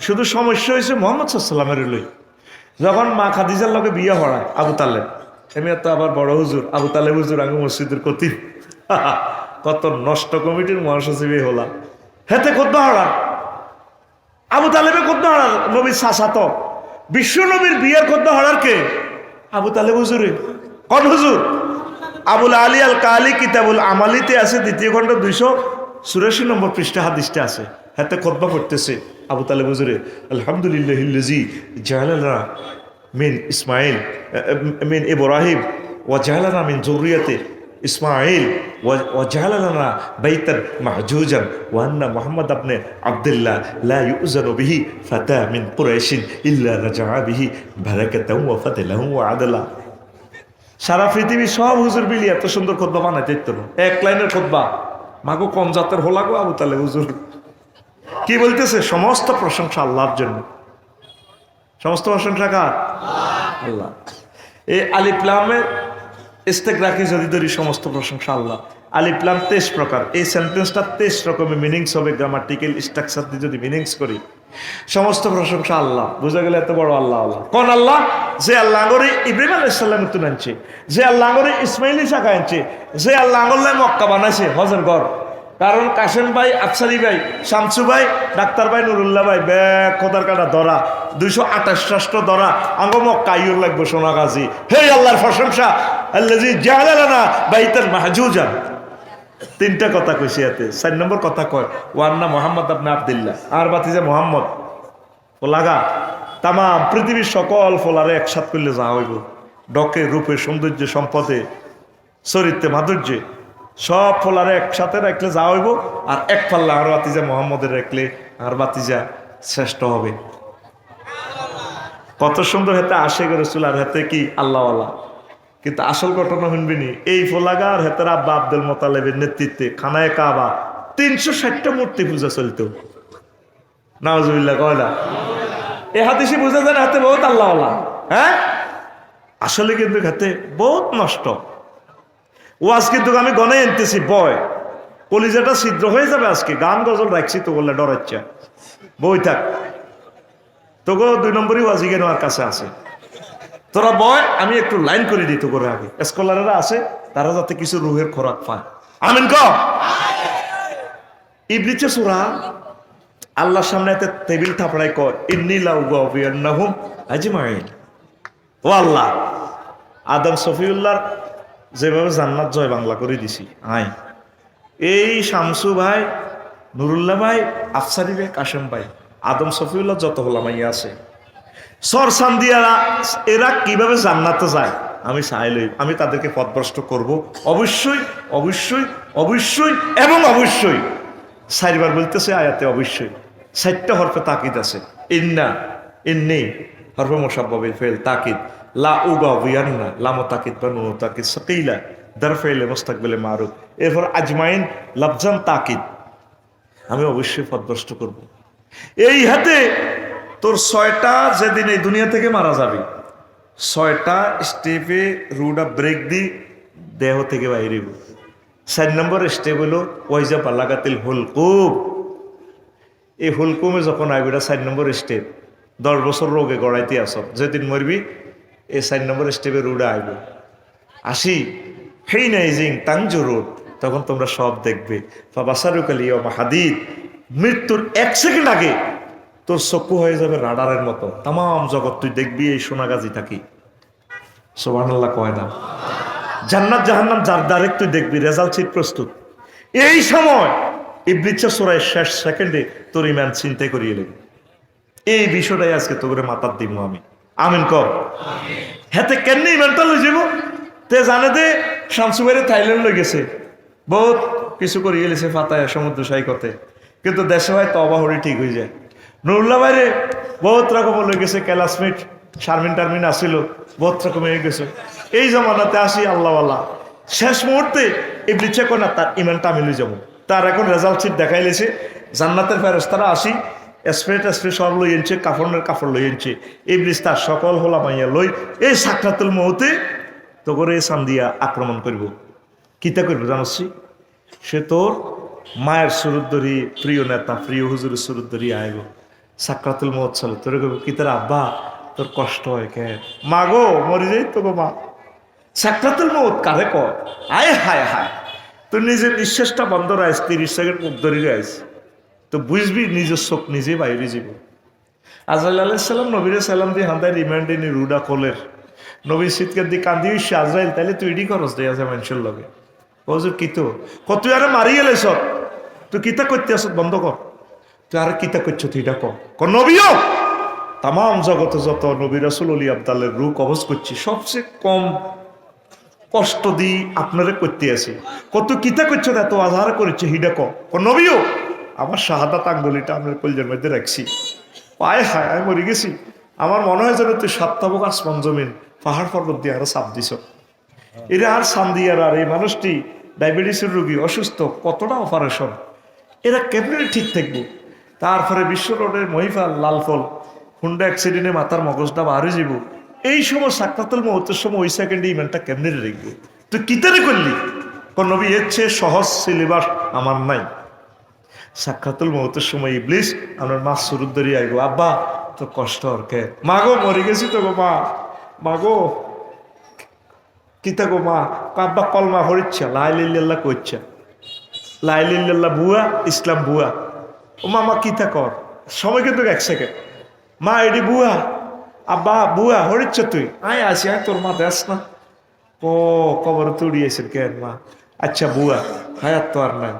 শুধু সমস্যা হয়েছে মুহাম্মদ সাল্লাল্লাহু আলাইহি লই, যখন মা খাদিজার লগে বিয়ে হড়ায় আবু তালেব, এমনি তো আবার বড় হুজুর আবু তালেব হুজুর আঙ্গু মসজিদের কতিব, কত নষ্ট কমিটির মহাসচিব হলা, হেতে কত হড়া আবু তালেবে কত হড়া, নবীর শাসাত বিশ্ব নবীর বিয়ের কত হড়ার কে আবু তালেব হুজুরে। কোন হুজুর? আবুল আলী আল কালি কিতাবুল আমালিতে আছে, 2য় খণ্ড 284 নম্বর পৃষ্ঠা হাদিসটা আছে। হাতে খুতবা পড়তেছে আবু তালেব হুজুরে, আলহামদুলিল্লাহিল্লাযী জাআলানা মিন ইসমাঈল মিন ইব্রাহিম ওয়া জাআলানা মিন যুররিয়াতি ইসমাঈল ওয়া জাআলানা বাইতান মাহজুজান ওয়া আন্না মুহাম্মদ ইবনে আব্দুল্লাহ লা ইউযানু বিহি ফাতা মিন কুরাইশিন ইল্লা রাজাআ বিহি বারাকাতাও ওয়া ফাদলাহু ওয়া আদলা। সারা পৃথিবী সব হুজুর মিলি এত সুন্দর খুতবা বানাইতে দিত না, এক লাইনের খুতবা। মাগো কম জাতের হোলা গো আবু তালেব হুজুর। কি বলতেছে? সমস্ত প্রশংসা আল্লাহর জন্য। সমস্ত প্রশংসা কার? আল্লাহ। এই আলিফলামের ইস্তেগরাকি যদি ধরি, সমস্ত প্রশংসা আল্লাহ। আলিফলাম 23 প্রকার, এই সেন্টেন্সটা 23 রকমের মিনিংস হবে, গ্রামাটিক্যাল স্ট্রাকচার দিয়ে যদি মিনিংস করি সমস্ত প্রশংসা আল্লাহ, বুঝা গেলে এত বড় আল্লাহ। আল্লাহ কোন আল্লাহ? যে আল্লাহ করে ইব্রাহিম আলাইহিস সালাম তুলে আনছে, যে আল্লাহ করে ইসমাইল ইসাকা আনছে, যে আল্লাহ আঙ্গলে মক্কা বানাইছে হজের ঘর। কারণ কাশেম ভাই, আফসারি ভাই, শামসু ভাই, ডাক্তার ভাই, নুরুল্লাহ ভাই ব্যাগ খোদার কাটা ধরা 228 ধরা আঙ্গ মক্কা আইয়ুর লাগবে সোনা গাজী। হে আল্লাহর প্রশংসা, আল্লাযী জাআলা লানা বাইতান মাহজুজান। তিনটা কথা কইছে এতে। 4 নম্বর কথা কয় ওয়ান্না মুহাম্মদ ইবনে আব্দুল্লাহ, আর বাতিজা মুহাম্মদ ফোলাগা তাম পৃথিবীর সকল ফোলারে একসাথ করলে যা হইব, ডকে রূপে সৌন্দর্য সম্পদে চরিত্রে মাধুর্যে সব ফোলারে একসাথে রাখলে যা হইব, আর এক পাল্লা আর বাতিজা মোহাম্মদের রাখলে আর বাতিজা শ্রেষ্ঠ হবে। কত সুন্দর হাতে আশে করেছিল আর হাতে কি আল্লাহওয়ালা। কিন্তু আসল ঘটনা শুনবিনি, এই ফোলাগা আর হাতের আব্বা আব্দুল মোতালেবের নেতৃত্বে খানায় কাবা 360টা মূর্তি পূজা চলতো। নাউজুবিল্লাহ কয়লা। এই হাদিসে বুঝা যায় হাতে বহুত আল্লাহওয়ালা। হ্যাঁ, আসলে কিন্তু হাতে বহুত নষ্ট। ওয়াজ কিন্তু আমি গনে আনতেছি, বয় কলিজাটা ছিদ্র হয়ে যাবে আজকে। গান গজল রাখছি তো বললে ডরাচ্ছা, বই থাক তোকে 2 নম্বরই ওয়াজি কেন আর কাছে আছে। তোরা বয়, আমি একটু লাইন করে দিই তো করে আগে। স্কলারেরা আছে, তারা যাতে কিছু রুহের খোরাক পায়। আমিন ক। ইবলিসে সূরা আল্লাহর সামনে এতে টেবিল থাপড়াই কয় ইন্নী লাউগাবিয়ান্নাহুম আজমাইন। ও আল্লাহ, আদম সফিউল্লাহ যেভাবে জান্নাত জয় বাংলা করে দিছি, আই এই শামসু ভাই, নুরুল্লাহ ভাই, আফসারি ভাই, কাশেম ভাই, আদম সফিউল্লাহ যত হোলামাইয়া আছে সর সান্দিয়ারা, এরা কিভাবে জান্নাতে যায় আমি চাইলই, আমি তাদেরকে পথভ্রষ্ট করব অবশ্যই অবশ্যই অবশ্যই এবং অবশ্যই। 4 বার বলতেছে আয়াতে অবশ্যই, 4টা হরফে তাকিদ আছে। ইন্না, ইন্নি হরফে মুসাব্বাবিল ফেল তাকিদ, লা উগাবিয়ান্না লাম তাকিদ বা নুন তাকিদ সাকিলা দার ফেলে মুস্তাকবিলে মারুফ, এরপর আজমাইন লফজান তাকিদ, আমি অবশ্যই পথভ্রষ্ট করব। এই হাতে তোর 6টা যেদিন এই দুনিয়া থেকে মারা যাবে, 6টা স্টেপে রুডা ব্রেক দি দেহ থেকে বাইরে। 4 নম্বর স্টেপ হলো ওয়াইজা বালাগাতিল হুলকুম। এই হুলকুমে যখন আইবি, 4 নম্বর স্টেপ। 10 বছর রোগে গড়াইতে আস, যেদিন মরবি এই 4 নম্বর স্টেপে রুডা আইব। আসি হেই নাইজিং তানজুরুন, তখন তোমরা সব দেখবে। ফাবাসারুকাল ইয়াউমা হাদিদ, মৃত্যুর 1 সেকেন্ড আগে তোর চক্ষু হয়ে যাবে রাডারের মতো, তাম জগৎ তুই দেখবি এই সোনাগাজি থাকি। সুবহানাল্লাহ কয় না? জান্নাত জাহান্নাম যার ডাইরেক্ট তুই দেখবি, রেজাল্ট শীট প্রস্তুত। এই সময় ইবলিস সূরার শেষ সেকেন্ডে তোর ঈমান চিন্তা করিয়ে নেবে। এই বিষয়টাই আজকে তোরে মাথার দিব আমি। আমিন কর। হেতে কেমনি ইমানটা লই যাব? তে জানে দে শামসু ভাইরে থাইল্যান্ড লই গেছে, বহুত কিছু করিয়ে গেছে ফাতায় সমুদ্র সৈকতে, কিন্তু দেশে হয় তবা হরি ঠিক হয়ে যায়। নুরুল্লাহ ভাইরে বহুত রকম লই গেছে, ক্লাসমেট শারমিন টারমিন আসিল, বহুত রকম হয়ে গেছে। এই জমানাতে আসি আল্লাহওয়ালা, শেষ মুহূর্তে ইবলিসে কয় না তার ইমানটা আমি লই যাবো। তার এখন রেজাল্ট শিট দেখাই লেছে, জান্নাতের ফেরেশতারা আসি স্প্রে সব লই এনছে, কাফনের কাপড় লই এনছে। ইবলিস তার সকল হোলা মাইয়া লই এই সাকরাতুল মউতে তো করে সান্দিয়া আক্রমণ করব। কিতা করবো জানছি? সে তোর মায়ের সুরুদ্দরি, প্রিয় নেতা, প্রিয় হুজুরের সুরুদ্দরি আইব। সাকরাতুল মউত চলে, তোর কি তার আব্বা তোর কষ্ট হয় কে? মা গো মরি যাই তো গো মা। সাকরাতুল মউত কারে কয়? আয় হায় হায়, তুই নিজের নিঃশ্বাসটা বন্ধ রাইস, 30 সেকেন্ড মুখ ধরে রাইস, তো বুঝবি নিজের চোখ নিজে বাইরে যাব। আজরাইল আলাইহিস সালাম নবীর সালাম দিয়ে হান্দায় রিমান্ডিনি রুডা কোলের নবী শীতকার দিয়ে কান্দি হইছে, আজরাইল তাইলে তুই এডি খরচ দেয় আছে মানুষের লগে। হজুর কি তো তুই আরে মারি গেলে সব, তুই কিতা করতে আস বন্ধ কর, তুই আরে কিতা করছো তুই এটা কর। নবীও তাম জগতে যত নবী রাসূল অলি আবদালের রূপ কবজ করছি, সবচেয়ে কম কষ্ট দিই আপনারে করতে আসি। কত কিতা করছো এত আধার করেছে হিডা নবীও আমার শাহাদাত আঙ্গুলিটা আপনার কলজের মধ্যে রাখছি। পায়ে হায় আমি মরে গেছি, আমার মনে হয় যেন তুই 7 তাবক আসমান জমিন পাহাড় পর্বত দিয়ে আরো চাপ দিছ। এরা আর সান্দিয়ার, আর এই মানুষটি ডায়াবেটিসের রোগী, অসুস্থ, কতটা অপারেশন, এরা কেমনি ঠিক থাকবো? তারপরে বিশ্ব রোডের মহিফাল লালফল হুন্ডা অ্যাক্সিডেন্টে মাথার মগজটা বাহারে যাব। এই সময় সাকরাতুল মউতের সময় ওই সেকেন্ডে ইমানটা কেমনি রাখবো? তুই কিতারে করলি? নবী এর চেয়ে সহজ সিলেবাস আমার নাই। সাক্ষাতুল মৌতের সময় ইবলিস আমার মা সুরুদ ধরি আইব, আব্বা তো কষ্ট হরকে, মাগো মরে গেছি তো গো মা, মাগো কিতা গো মা, আব্বা কলমা হরিচ্ছা লাইলিল্লাহ কইচ্ছা, লাইলিল্লাহ বুয়া ইসলাম বুয়া। ও মামা কিতা কর, সময় কিন্তু 1 সেকেন্ড, মা এডি বুয়া, আব্বা বুয়া হরিচ্ছ তুই, আয় আসি, আয় তোর মা দেস না। ও কবর তুড়িয়েছেন কেন মা, আচ্ছা বুয়া হায়াত তো আর নাই।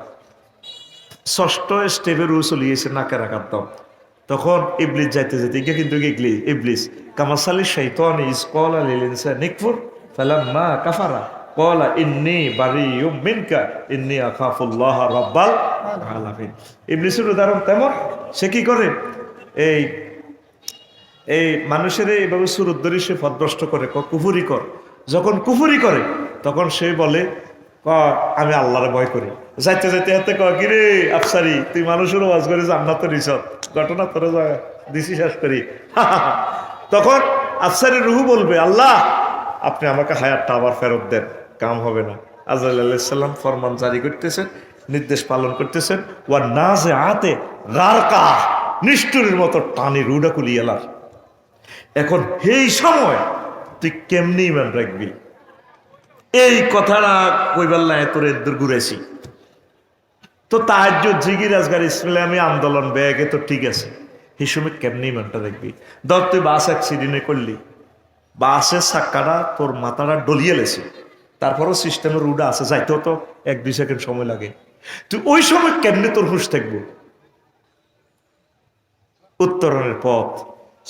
6ষ্ঠ স্টেপে রু চলিয়েছে নাকের আঘাত দাও। তখন ইবলিস যাইতে যেতে গিয়ে কিন্তু গেগলি ইবলিস কামাসালি শৈতান ইস কলা লিলিনসা নিকফুর ফালাম্মা কাফারা কলা ইন্নী বারিয়ুম মিনকা ইন্নী আখাফুল্লাহ রাব্বাল আলামিন। ইবলিসের উদাহরণ তেমন, সে কি করে এই মানুষের এইভাবে সুরত ধরে সে পথভ্রষ্ট করে, কুফুরি কর। যখন কুফুরি করে তখন সে বলে আমি আল্লাহরে ভয় করি। যাইতে যাইতে হাতে কয় কি রে আফসারি, তুই মানুষের ওয়াজ করে জান্নাত রিসত ঘটনা তোর দিছি শেষ করি। তখন আফসারের রুহু বলবে, আল্লাহ আপনি আমাকে হায়াতটা আবার ফেরত দেন, কাম হবে না। আজরাইল আলাইহিস সালাম ফরমান জারি করতেছেন, নির্দেশ পালন করতেছেন। ওয়া নাজে আতে গারকা, নিষ্ঠুরের মতো টানি রুডা কুলিয়ালার। এখন এই সময় তুই কেমনি ইমান রাখবি? এই কথাটা কইবার লাই তোর এদের ঘুরেছি তো তাহাজ্জুদ জিকির আজগার ইসলামী আন্দোলন ব্যাগে তো ঠিক আছে, এই সময় কেমনি ইমানটা দেখবি? ধর তুই বাস অ্যাক্সিডেন্টে করলি, বাসের চাক্কাটা তোর মাথাটা ডলিয়ে লেছে, তারপরও সিস্টেমের রুডা আছে, যাইতেও তো 1-2 সেকেন্ড সময় লাগে। তুই ওই সময় কেমনি তোর হুঁশ থাকবো? উত্তরণের পথ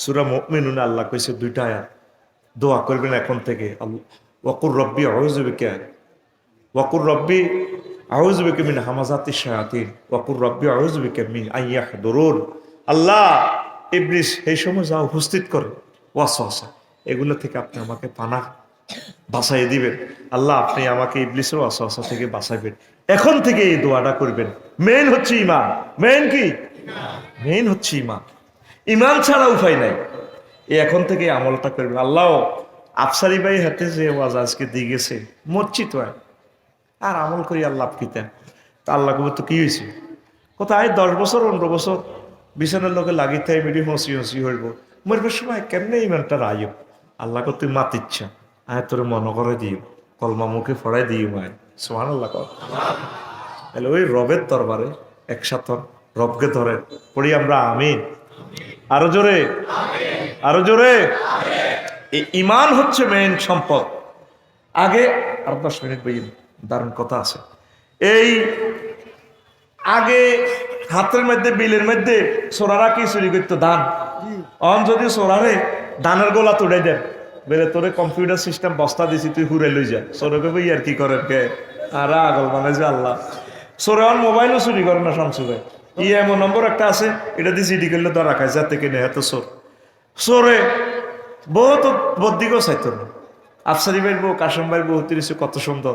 সূরা মুমিনুন আল্লাহ কইছে 2টা আয়াত, দোয়া করবেন এখন থেকে। ওয়াকুর রব্বি আউযু বিকা, ওয়াকুর রব্বি আউযু বিকা মিন হামাযাতিশ শায়াতিন, ওয়াকুর রব্বি আউযু বিকা মিন আইয়াহদুরুন। আল্লাহ ইবলিস এই সময় যা উপস্থিত করে ওয়াসওয়াসা, এগুলো থেকে আপনি আমাকে পানাহ বাঁচাই দিবেন। আল্লাহ আপনি আমাকে ইবলিসের ওয়াসওয়াসা থেকে বাঁচাইবেন। এখন থেকে এই দোয়াটা করবেন। মেইন হচ্ছে ঈমান। মেইন কি? মেইন হচ্ছে ঈমান। ঈমান ছাড়া উপায় নাই। এখন থেকে আমলটা করবেন। আল্লাহ আফসারি ভাই হাতে যে ওয়াজ আজকে দিয়ে গেছে, মসজিদ হয় আর আমল করি আল্লাহ কিতা। তা আল্লাহ কবে তো কি হয়েছে? কোথায় 10 বছর 15 বছর বিছানার লোকে লাগিয়ে থাকে, মিডি হসি হসি হইব, মরবার সময় কেমনে ইমানটা রাইব? আল্লাহ তুই মাতিচ্ছা, আয় তোর মনে করে দিও, কলমা মুখে ফড়াই দিও, মায় সুবহানাল্লাহ কর। তাহলে ওই রবের দরবারে একসাথে রবকে ধরে পড়ি আমরা আমিন। আরো জোরে, আরো জোরে। এই ঈমান হচ্ছে মেইন সম্পদ। আগে আর 10 মিনিট বইন, দারুণ কথা আছে। এই আগে হাতের মধ্যে বিলের মধ্যে সোরারা কি চুরি করতো? ধান। অন যদি সোরারে ধানের গোলা তুলে দেন, বেলে তোরে কম্পিউটার সিস্টেম বস্তা দিছি, তুই হুরে লই যা। সোরকে বই আর কি করেন কে? আর আগল মানে যে আল্লাহ। সোরে অন মোবাইলও চুরি করে না শামসু ভাই। এমন নম্বর একটা আছে, এটা দিয়ে জিডি করলে ধরা খায়, যা থেকে নেই এত সোর। সোরে বহুত বদিকেও চাইতো না। আফসারি ভাইয়ের বউ, কাশম ভাইয়ের বউ তিরিশে কত সুন্দর,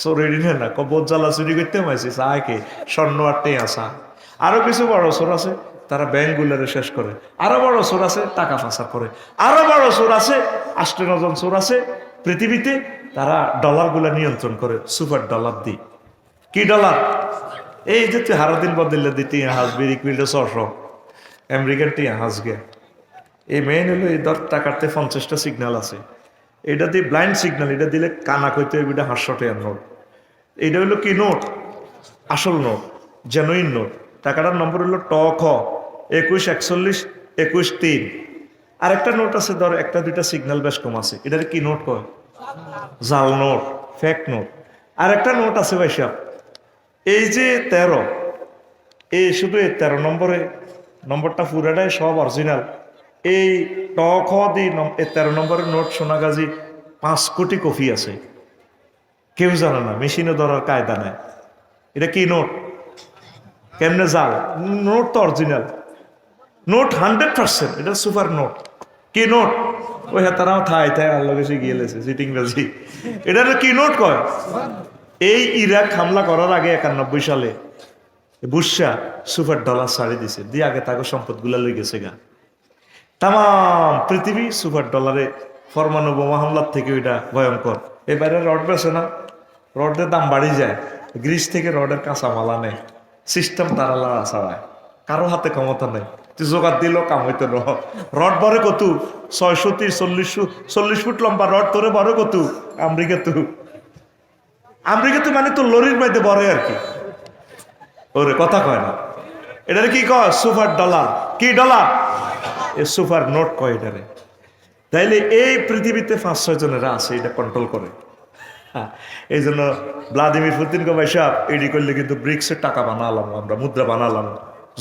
সোর রেডি না কবর জ্বালা চুরি করতে মাইছে, চাকে স্বর্ণ আটটাই আসা। আরো কিছু বড় সোর আছে, তারা ব্যাংকগুলারে শেষ করে। আরো বড় সোর আছে, টাকা ফাঁসা করে। আরো বড় সোর আছে, 8-9 জন সোর আছে পৃথিবীতে, তারা ডলারগুলা নিয়ন্ত্রণ করে, সুপার ডলার দি। কি ডলার? এই যে তুই হারা দিন বদলে দিতে হাসবি, রিকুইল্ডে 600 আমেরিকান টিয়া হাসগে। এই মেইন হলো এই ধর টাকাতে 50টা সিগন্যাল আছে, এটা দিয়ে ব্লাইন্ড সিগন্যাল, এটা দিলে কানা কইতে হবে, এটা 500 টাকার নোট। এইটা হলো কি নোট? আসল নোট, জেনুইন নোট। টাকাটার নম্বর হলো ট খ 214121 আরেকটা নোট আছে ধর 1-2টা সিগন্যাল বেশ কম আছে, এটার কি নোট কয়? জাল নোট, ফেক নোট। আরেকটা নোট আছে ভাই সাহেব, এই যে 13, এই শুধু এই 13 নম্বরে, নম্বরটা পুরাটাই সব অরিজিনাল। এই ট খ দি 13 নম্বরের নোট সোনাগাজী 5 কোটি কপি আছে, কেউ জানে না, মেশিনে ধরার কায়দা নেই। এটা কি নোট? কেমনে জাল? নোট তো অরিজিনাল নোট 100%, এটা সুপার নোট। কি নোট? ওই তারাও থাই আল্লাহ কাছে গিয়ে লেছে সিটিং বাজি। এটা কি নোট কয়? এই ইরাক হামলা করার আগে 91 সালে বুশা সুপার ডলার ছাড়ি দিছে, দিয়ে আগে তাকে সম্পদগুলা লই গেছে গা। তাম পৃথিবী সুপার ডলারে পরমাণু বোমা হামলার থেকে ওইটা ভয়ঙ্কর। এবারে রড বেছে না, রডের দাম বাড়ি যায়, গ্রিস থেকে রডের কাঁচা মাল আনে, সিস্টেম তারা লড়া ছাড়ায়, কারো হাতে ক্ষমতা নেই। তুই জোগাড় দিল কাম হইতো রড বরে কত 630-40 ফুট লম্বা রড তোরে বড় কত আমেরিকা তো মানে তো লরির মধ্যে বড় আর কি। ওরে কথা কয় না, এটারে কি কয় সুপার ডলার। কি ডলার? এ সুপার নোট কয় এটারে। তাইলে এই পৃথিবীতে 5-6 জনেরা আছে এটা কন্ট্রোল করে। হ্যাঁ, এই জন্য ভ্লাদিমির পুতিনকে ভাই সাহেব এডি করলে কিন্তু ব্রিক্সের টাকা বানালাম, আমরা মুদ্রা বানালাম।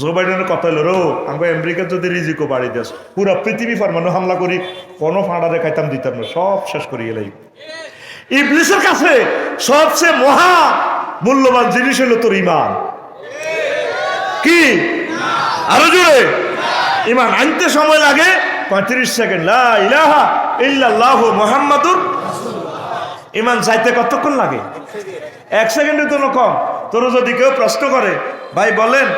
জো বাইডেনের কথা হলো রো আমরা আমেরিকা যদি রিজিকও বাড়ি দেশ পুরা পৃথিবী পরমাণু হামলা করি, কোনো ফাঁড়ারে খাইতাম দিতাম না, সব শেষ করি গেলাই। ইবলিসের কাছে সবচেয়ে মহা মূল্যবান জিনিস হলো তোর ইমান। কি? আরো জোরে। ইমান আনতে সময় লাগে 35 সেকেন্ড। লা ইলাহা ইল্লাল্লাহু মুহাম্মাদুর। ইমান চাইতে কতক্ষণ লাগে? 1 সেকেন্ডের জন্য কম। তোর যদি কেউ প্রশ্ন করে ভাই বলেন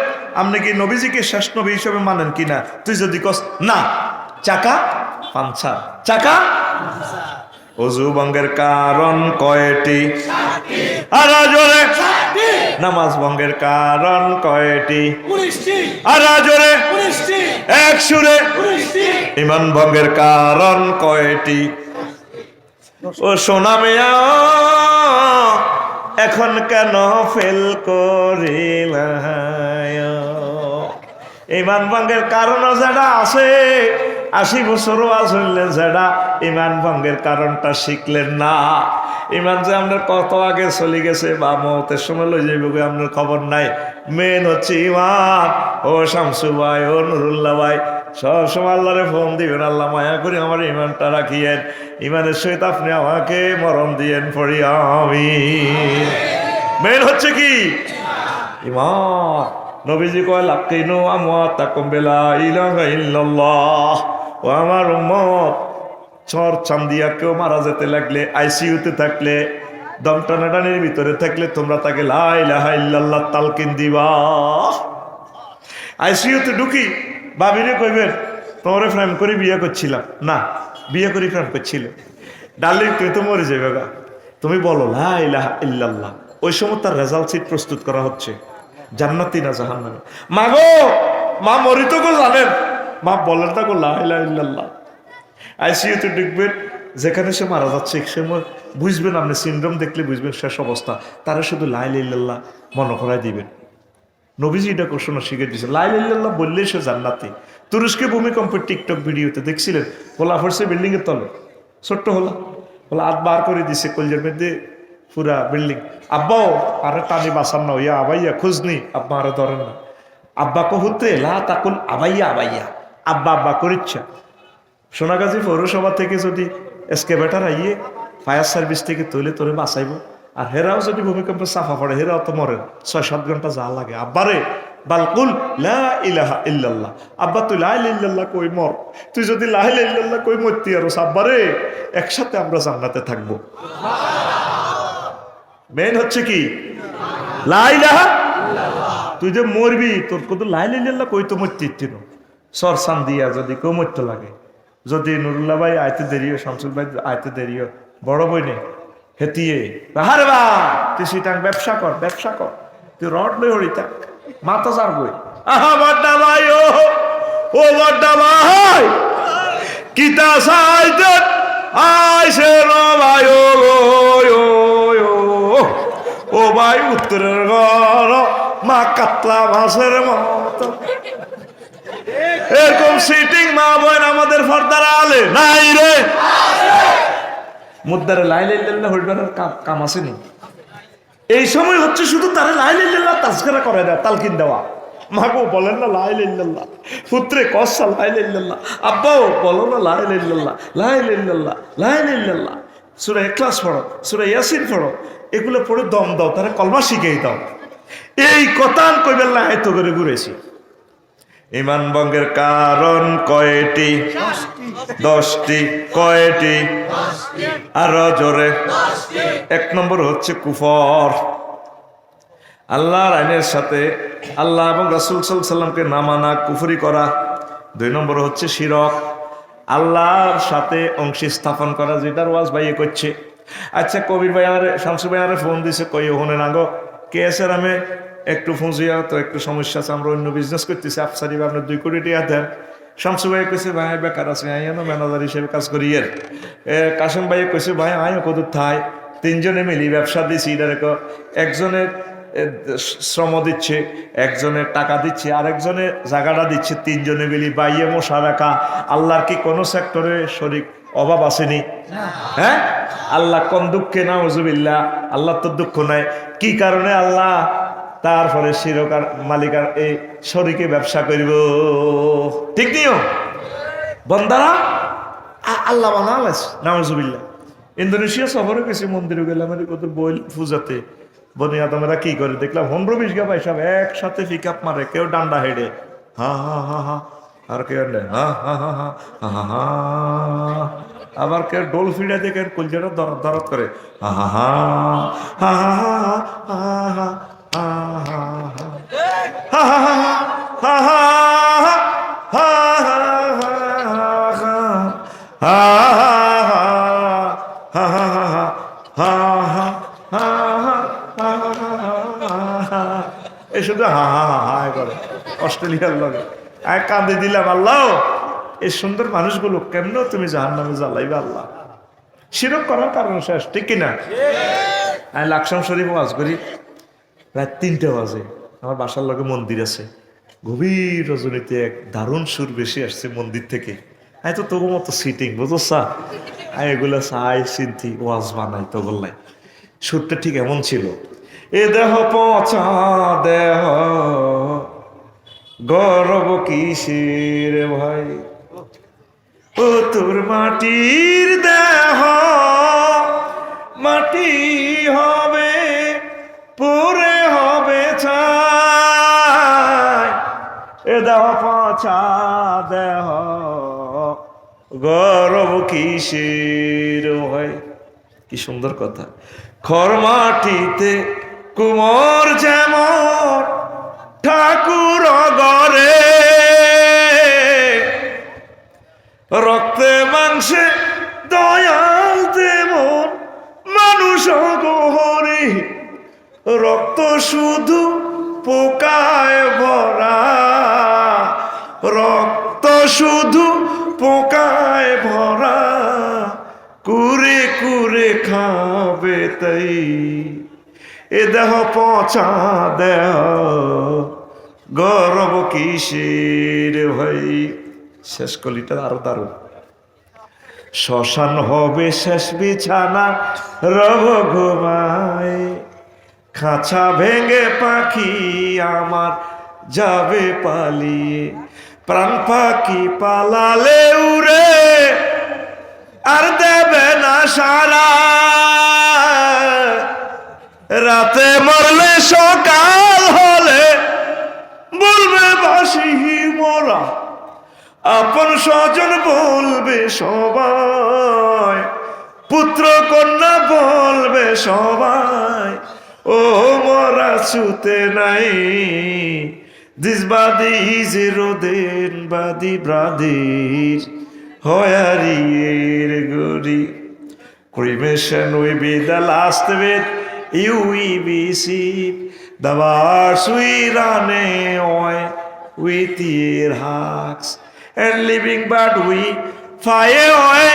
আপনি কি নবীজিকে শেষ নবী হিসেবে মানেন কিনা, তুই যদি কস না, চাকা পাঞ্চার, চাকা অজু ভঙ্গের কারণ কয়টি? আর জোরে। নামাজ ভঙ্গের কারণ কয়টি? আর জোরে। এক সুরে। ইমান ভঙ্গের কারণ কয়টি? ও সোনা মিয়া এখন কেন ফেল করিলা? ইমান ভঙ্গের কারণ যেটা আছে 80 বছর ওয়াজ হইলেন, যেটা ইমান ভঙ্গের কারণটা শিখলেন না। ইমান যে আপনার কত আগে চলে গেছে বা মতের সময় লই যাইব আপনার খবর নাই। মেন হচ্ছে ইমান। ও শামসু ভাই, ও নুরুল্লাহ ভাই, সবসময় আল্লাহরে ফোন দিবেন, আল্লাহ মায়া করে আমার ইমানটা রাখিয়েন, ইমানের সহিত আপনি আমাকে মরণ দিয়েন পড়ি আমি। মেন হচ্ছে কি? ইমান। নবীজি কয় লাকিনু আমওয়াতাকুম বিলা ইলাহা ইল্লাল্লাহ। ও আমার উম্মত, চর চান্দিয়া কেউ মারা যেতে লাগলে, আইসিইউতে থাকলে, দম টানাটানির ভিতরে থাকলে তোমরা তাকে লা ইলাহা ইল্লাল্লাহ তালকিন দিবা। আইসিইউতে ঢুকি ভাবিরে কইবেন তোমারে প্রেম করে বিয়ে করছিলাম না, বিয়ে করে প্রেম করছিল, ডার্লিং তুই তো মরে যাবে গা, তুমি বলো লা ইলাহা ইল্লাল্লাহ। ওই সময় তার রেজাল্ট শিট প্রস্তুত করা হচ্ছে, জান্নাতি না জাহান্নামী। মা গো, মা মরিত গো জানেন, মা বলেন তা গো লা ইলাহা ইল্লাল্লাহ। আইসিইউতে ঢুকবেন, যেখানে সে মারা যাচ্ছে সে বুঝবেন, আপনি সিনড্রোম দেখলে বুঝবেন শেষ অবস্থা, তারা শুধু লা ইলাহা ইল্লাল্লাহ মনে করাই দিবেন। নবীজি এটা ঘোষণা শিখে দিয়েছে, লা ইলাহা ইল্লাল্লাহ বললেই সে জান্নাতি। তুরস্কে ভূমিকম্পের টিকটক ভিডিওতে দেখছিলেন, হোলা ফরছে বিল্ডিং এর তলে, ছোট্ট হোলা হাত বার করে দিছে কলজের মধ্যে পুরা বিল্ডিং। আব্বাও আরে টানি বাসান না হইয়া আবাইয়া খুঁজনি, আব্বা আরে ধরেন না। আব্বা কহুতে লা তাকুল আবাইয়া আবাইয়া, আব্বা আব্বা করিচ্ছা। সোনাগাজী পৌরসভা থেকে যদি এসকেভেটার আইয়ে ফায়ার সার্ভিস থেকে তুলে তোরে বাঁচাইব, আর হেরাও যদি ভূমিকম্পে চাফা পড়ে হেরাও তো মরেন, 6-7 ঘন্টা যা লাগে। আব্বারে বালকুল লা ইলাহা ইল্লাল্লাহ, আব্বা তুই লা ইলাহা ইল্লাল্লাহ কই মর, তুই যদি লা ইলাহা ইল্লাল্লাহ কই মরতি আর আব্বারে একসাথে আমরা জান্নাতে থাকবো। মেন হচ্ছে কি লা ইলাহা ইল্লাল্লাহ। তুই যে মরবি তোর কত লা ইলাহা ইল্লাল্লাহ কই তো মরতি তিনো সর সান দিয়া যদি কেউ মরতে লাগে। যদি নুরুল্লাহ ভাই আইতে দেরিও, শামসুল ভাই আইতে দেরিও, বড় বই নেই হেতিয়ে হারে বা তুই সিটাং ব্যবসা কর, ব্যবসা কর, তুই রড লই হরি থাক, মাথা সার বই। আহা বড্ডা ভাই, ও বড্ডা ভাই, কিতা সাইতে আইসে নো ভাই, ও ভাই উত্তরের ঘর মা কাতলা মাছের মতো। এরকম সিটিং মা বোন আমাদের ফর্দার আলে নাই রে, মুদ্দারে লা ইলাহা ইল্লাল্লাহ হইবার কাম আসেনি। এই সময় হচ্ছে শুধু তারা লা ইলাহা ইল্লাল্লাহ তাজকিরা করে দেয়, তালকিন দেওয়া। মাগো বলেন না লা ইলাহা ইল্লাল্লাহ, পুত্রে কসা লা ইলাহা ইল্লাল্লাহ, আব্বাও বলো না লা ইলাহা ইল্লাল্লাহ, লা ইলাহা ইল্লাল্লাহ, লা ইলাহা ইল্লাল্লাহ। সূরা ইখলাস পড়ো, সূরা ইয়াসিন পড়ো, এগুলো পড়ে দম দাও, তারা কলমা শিখিয়ে দাও। এই কথা কইবেন না এত করে ঘুরেছি। ইমান ভঙ্গের কারণ কয়টি? 10টি। কয়টি? আরো জোরে। 1 নম্বর হচ্ছে কুফর, আল্লাহর আইনের সাথে আল্লাহ এবং রাসূল সাল্লাল্লাহু আলাইহি সাল্লামকে না মানা, কুফরি করা। 2 নম্বর হচ্ছে শিরক, আল্লাহর সাথে অংশী স্থাপন করা, যেটার ওয়াজ ভাইয়ে করছে। আচ্ছা কবির ভাই আর শামসু ভাই আর ফোন দিছে, কই ওখানে না গো কেএসআর আমি একটু ফুঁজিয়া তো একটু সমস্যা আছে, আমরা অন্য বিজনেস করতেছি, আফসারি বা আপনার 2 কোটি টাকা দেন। শামসু ভাই কইছে ভাই বেকার আছে, আইনো ম্যানেজার হিসেবে কাজ করি। এর কাশেম ভাই কইছে ভাই আইও কত থাই, 3 জনে মিলি ব্যবসা দিছি। একজনের শ্রম দিচ্ছে, একজনের টাকা দিচ্ছে, আরেকজনের জায়গাটা দিচ্ছে, 3 জনে মিলি বাইয়ে মশা রাখা। আল্লাহর কি কোনো সেক্টরে শরীক অভাব আসেনি? হ্যাঁ, আল্লাহ কোন দুঃখে না উজুবিল্লাহ, আল্লাহ তো দুঃখ নাই। কি কারণে আল্লাহ তারপরে শিরকার মালিকার এই শরীকে ব্যবসা করব? ঠিক নিও বন্দারা, আল্লাহ বানালাস নাউজুবিল্লাহ। ইন্দোনেশিয়া সফরে গেছি, মন্দিরে গেলাম, কত বই পূজাতে বনি আদমেরা কি করে দেখলাম 15-20 গা ভাই সব একসাথে পিক আপ মারে, কেউ ডান্ডা হেডে হা হা হা হা, আর কেউ হা হা হা হা হা হা, আবার কেউ ডোল ফিড়ে দেখে কলজাটা দরদ দরদ করে হা হা হা হা হা হা হা এই শুধু হা হা হা হা করে অস্ট্রেলিয়ার লগে আর কাঁদে দিলাম। আল্লাহ এই সুন্দর মানুষগুলো কেমন তুমি জাহান্নামে জ্বালাইবে আল্লাহ? শিরক করার কারণ শেষ, ঠিক কিনা? আমি লাকসাম শরীফ ওয়াজ করি, রাত 3টে বাজে। আমার বাসার লগে মন্দির আছে, গভীর রজনীতে এক দারুণ সুর বেশি আসছে মন্দির থেকে। আমি তো তবু মতো সিটিং বুঝছা, আমি এগুলো চাই চিন্তি ওয়াজ বানাই তো বললাই। সুরটা ঠিক এমন ছিল, এ দেহ পচা দেহ গর্ব কিসের ভাই, ও তোর মাটির দেহ মাটি হবে পুরে হবে ছাই, এ দেহ পচা দেহ গর্ব কিসের ভাই। কি সুন্দর কথা। খর মাটিতে কুমোর যেমন ঠাকুর গরে, রক্তে মাংসে দয়াল তেমন মানুষ গহরে, রক্ত শুধু পোকায় ভরা, রক্ত শুধু পোকায় ভরা, কুরে কুরে খাবে তাই, এ দেহ পচা দেহ গর্ব কিসের ভাই। শেষ কলিটা আরো দারুণ। শ্মশান হবে শেষ বিছানা রব ঘুমায়, খাঁচা ভেঙে পাখি আমার যাবে পালিয়ে, প্রাণ পাখি পালালে উড়ে আর দেবে না সারা, রাতে মরলে সকাল হলে বলবে বাসি মোরা, আপন স্বজন বলবে সবাই, পুত্র কন্যা বলবে সবাই, ও মরা ছুতে নাই। This body is eroded by the brothers, hoyarier guri. Cremation will be the last with you will receive. The wars we run away with your hearts, and living but we fire away,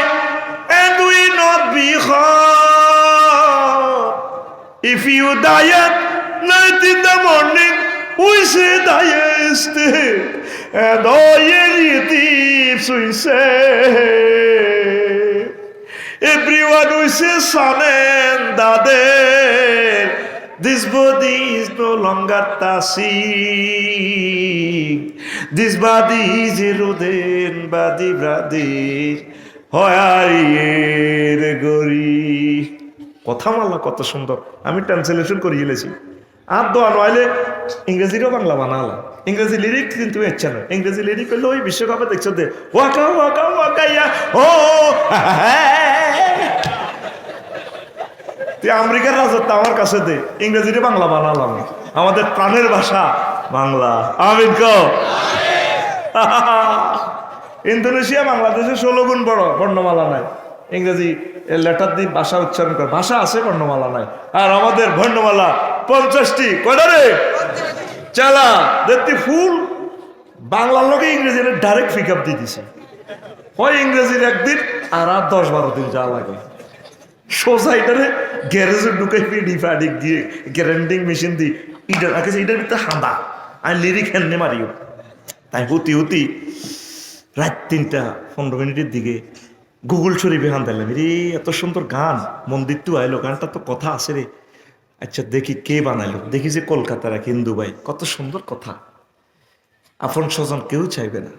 and we not be harmed. If you die at night in the morning, we say die, and all your thieves we say. Everyone we say son and daughter, this body is no longer tasing, this body is eroded by the brother, hoyarier gori. কথা মাল্লা কত সুন্দর, আমি translation করিয়ে গেছি। আর দোয়া নইলে ইংরেজিরও বাংলা বানালাম। ইংরেজি লিরিক কিন্তু ইচ্ছা নয়, ইংরেজি লিরিক করলে ওই বিশ্বকাপে দেখছো দে ওয়াকা ওয়াকা ওয়াকাইয়া ও তুই আমেরিকার রাজত্ব আমার কাছে দে, ইংরেজিতে বাংলা বানালাম। আমাদের প্রাণের ভাষা বাংলা। আমিন কও। ইন্দোনেশিয়া বাংলাদেশের 16 গুণ বড়, বর্ণমালা নাই। ইংরেজি লেটার দিয়ে ভাষা উচ্চারণ করে, ভাষা আছে বর্ণমালা নাই। আর আমাদের বর্ণমালা 50টি কয়টা রে চালা দেখতে ফুল বাংলার লোকে ইংরেজির ডাইরেক্ট পিক আপ দিয়ে দিছে হয় ইংরেজির একদিন আর 10-12 দিন যা লাগে সোসাইটারে গ্যারেজে ঢুকাই পিডি ফাডিক দিয়ে গ্যারেন্ডিং মেশিন দিয়ে ইটার আগে এটার ভিতরে হাঁদা আর লিরিক হেননে মারিও তাই হতি রাত 3:15 দিকে গুগল শরীফে হান দিলাম রে এত সুন্দর গান মন্দির তো আইলো গানটা তো কথা আছে রে আচ্ছা দেখি কে বানাইলো দেখি যে কলকাতার এক হিন্দু ভাই কত সুন্দর কথা আপন স্বজন কেউ চাইবে না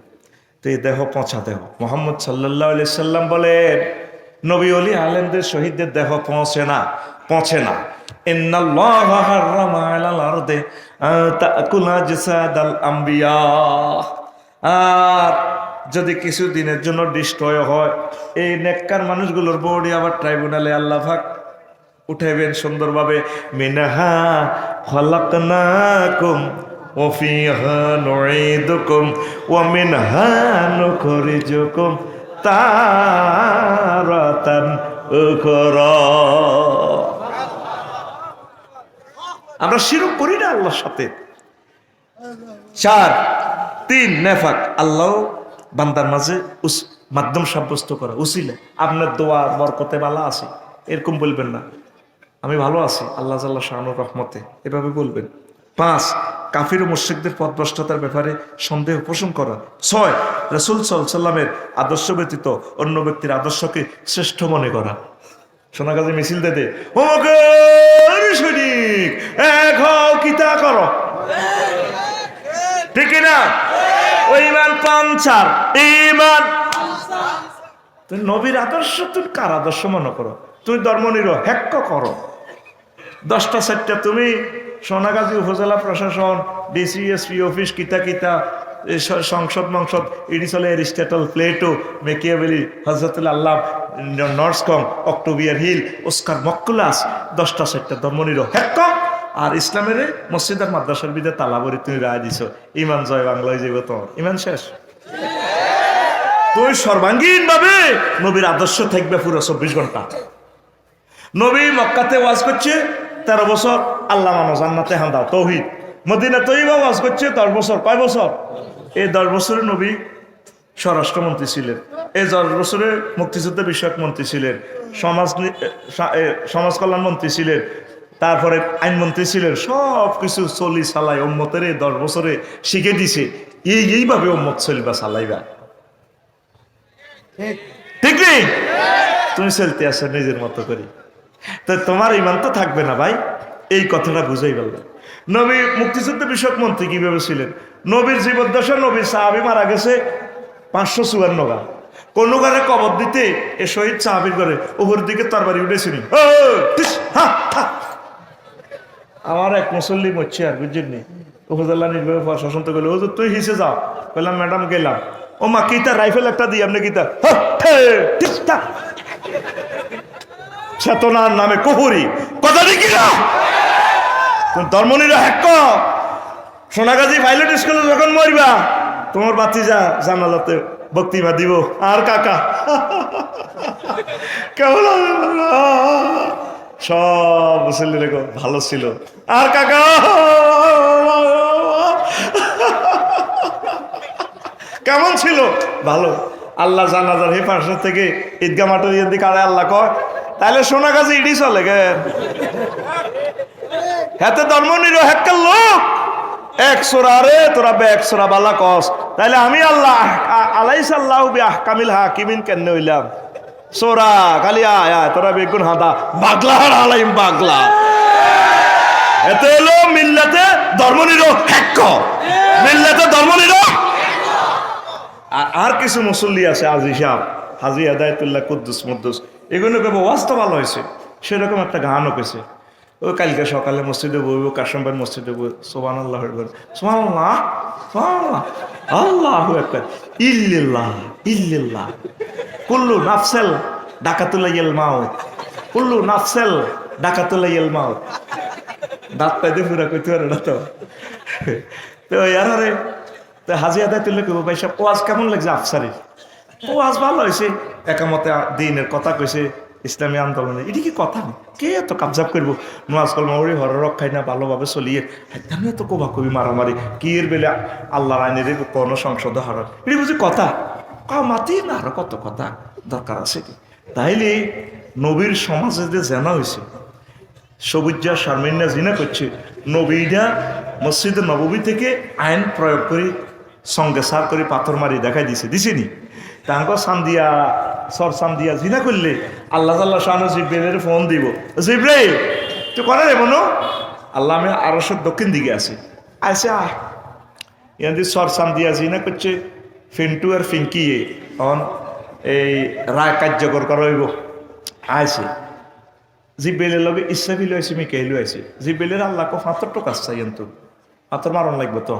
তো এই দেহ পচা দেহ মোহাম্মদ সাল্লাল্লাহু আলাইহি সাল্লাম বলেন নবী ওলি আলেমদের শহীদদের দেহ পচে না ইন্নাল্লাহা হারামা আলাল আরদি তাকুলা জাসাদাল আম্বিয়া আর যদি কিছু দিনের জন্য ডিস্ট্রয় হয় এই নেককার মানুষগুলোর বডি আবার ট্রাইব্যুনালে আল্লাহ পাক উঠাইবেন সুন্দরভাবে মিনহা খালাকনাকুম ওয়া ফিহা নুঈদুকুম ওয়া মিনহা নুখরিজুকুম তারাতান উখরা। আমরা শিরক করি না আল্লাহর সাথে। 4 নেফাক আল্লাহ বান্দার মাঝে মাধ্যম সাব্যস্ত করা উসিলা আপনার দোয়া বরকতে বালা আছে এরকম বলবেন না আমি ভালো আছি আল্লাহ জাল্লা শানুর রহমতে এভাবে বলবেন। 5 কাফির ও মুশরিকদের পথভ্রষ্টতার ব্যাপারে সন্দেহ পোষণ করা। 6 রাসূল সাল্লাল্লাহু আলাইহি ওয়াসাল্লামের আদর্শ ব্যতীত অন্য ব্যক্তির আদর্শকে শ্রেষ্ঠ মনে করা। সোনা গাজী মিছিল দে সৈনিক এক হও কিতা করো ঠিক না ও ইমান পাঞ্চার ইমান তুমি নবীর আদর্শ তুমি কার আদর্শ মনে করো তুমি ধর্মনিরহ হ্যাক্ক করো 10টা 4টা তুমি সোনাগাজী উপজেলা প্রশাসন ডিসিএসপি অফিস কিতা সংসদ ইডি চলে এরিস্টটল প্লেটো মেকিয়াভেলি হজরতুল আল্লাহ নর্সকং অক্টোবিয়ার হিল ওস্কার মক্কুলাস 10টা 4টা ধর্মনিরহ হ্যাক্ক আর ইসলামের মসজিদ আর মাদ্রাসার বিদে তালাবরি তুমি রায় দিছ ইমান জয় বাংলায় যাইব তোমার ইমান শেষ তুই সর্বাঙ্গীন ভাবে নবীর আদর্শ থাকবে পুরো 24 ঘন্টা। নবী মক্কাতে ওয়াজ করছে 13 বছর আল্লাহ মানো জান্নাতে হাঁদাও তৌহিদ মদিনা তৈবা ওয়াজ করছে 10 বছর কয় বছর এই 10 বছরে নবী স্বরাষ্ট্রমন্ত্রী ছিলেন এই 10 বছরে মুক্তিযুদ্ধ বিষয়ক মন্ত্রী ছিলেন সমাজ কল্যাণ মন্ত্রী ছিলেন তারপরে আইনমন্ত্রী ছিলেন সব কিছু চলি চালাই উম্মতের 10 বছরে শিখে দিছে এইভাবে উম্মত চলবা চালাইবা ঠিক নেই তুমি চলতে আসো নিজের মতো করি তো তোমার ইমান তো থাকবে না ভাই এই কথাটা বুঝাই বললেন। নবী মুক্তিযুদ্ধ বিষয়ক মন্ত্রী কিভাবে ছিলেন নবীর জীবদ্দশা নবীর সাহাবী মারা গেছে 554 গা কোন ঘরে কবর দিতে এ শহীদ সাহাবীর ঘরে উপর দিকে তরবারি উঠেছিনি আমার এক মুসল্লি মরছে আর বুঝছেন উপজেলা নির্বাহী প্রশাসন তো গেল ও তুই হিসে যাও বললাম ম্যাডাম গেলাম ও মা কিতা রাইফেল একটা দিই আপনি কিতা চেতনার নামে কুহুরি কথা দেখি না ধর্মনিরা হ্যাক সোনাগাজী পাইলট স্কুলে যখন মরবা তোমার বাতি যা জানালাতে বক্তৃতা দিব আর কাকা কেমন সব মুসল্লি ভালো ছিল আর কাকা কেমন ছিল ভালো আল্লাহ জানাজার হেফাজত থেকে ঈদগাহ মাঠের দিকে আরে আল্লাহ কয় তাহলে সোনাগাজী ইডি চলে গে হাতে ধর্মনিরহ হ্যাক্কার লোক 100 রে তোরা 100 বালা কস তাহলে আমি আল্লাহ আলাইসাল্লাহু বিআহকামিল হাকিমিন কেন হইলাম সোরা খালি আয়া তোরা বেগুন হাদা পাগলা আলাইম পাগলা এতে হলো মিল্লাতে ধর্মনিরহ হ্যাক্ক মিল্লাতে ধর্মনিরহ আর কিছু মুসল্লি আছে আজি সাহেব হাজি হেদায়েতুল্লাহ কুদ্দুস মুদ্দুস এগুলো কেবল ওয়াজটা ভালো হয়েছে সেরকম একটা গানও পেয়েছে ও কালকে সকালে মসজিদে বইব কাশম্বার মসজিদে বই সুবহানাল্লাহ সুবহানাল্লাহ সুবহানাল্লাহ আল্লাহু আকবার ইল্লাল্লাহ কুল্লু নাফসাল ডাকাতুলাইয়াল মাউত কুল্লু নাফসাল ডাকাতুলাইয়াল মাউত দাঁত পাইতে পুরা কইতে পারে না তো ইয়ারে তো হাজি হেদায়েতুল্লাহ কইব ভাই সাহেব ওয়াজ কেমন লাগছে আফসারি ওয়াজ ভালো হয়েছে একামতে দিনের কথা কইছে ইসলামী আন্দোলনে, এটি কি কথা নেই, কে এত কাবজাব করবো, নোয়াজ কলমা ওরে হর রক্ষায় না ভালোভাবে চলিয়ে আমি এত কবা কবি মারামারি কি এর বেলে আল্লাহর আইনের কোনো সংসদ হারান, এটি বুঝি কথা, মাতি না আরো কত কথা দরকার আছে কি। তাইলে নবীর সমাজে যে জানা হয়েছে, সবুজা শারমিনা জিনা করছে, নবীরা মসজিদে নববী থেকে আইন প্রয়োগ করে সঙ্গে সার করে পাথর মারি দেখাই দিছেনি তাঙ্ক সান্দিয়া সর সান্দিয়া জিনা করলে আল্লাহ তাল্লাহ শাহানু জিব্রাইলের ফোন দিব, জিব্রাইল তুই করে রে মনো, আল্লাহ আমি আরশের দক্ষিণ দিকে আছি, আইসে আয় ইয়াদি সর সান্দিয়া জিনা করছে ফিন্টু আর ফিঙ্কিয়ে তখন এই রায় কার্যকর করা হইব, আইসে জিব্রাইলের লগে ইসরাফিল হয়েছে, মিকাইলও আছে, জিব্রাইলের আল্লাহকে ৭৫ কাজ চাই, কিন্তু পাথর মারণ লাগবে তো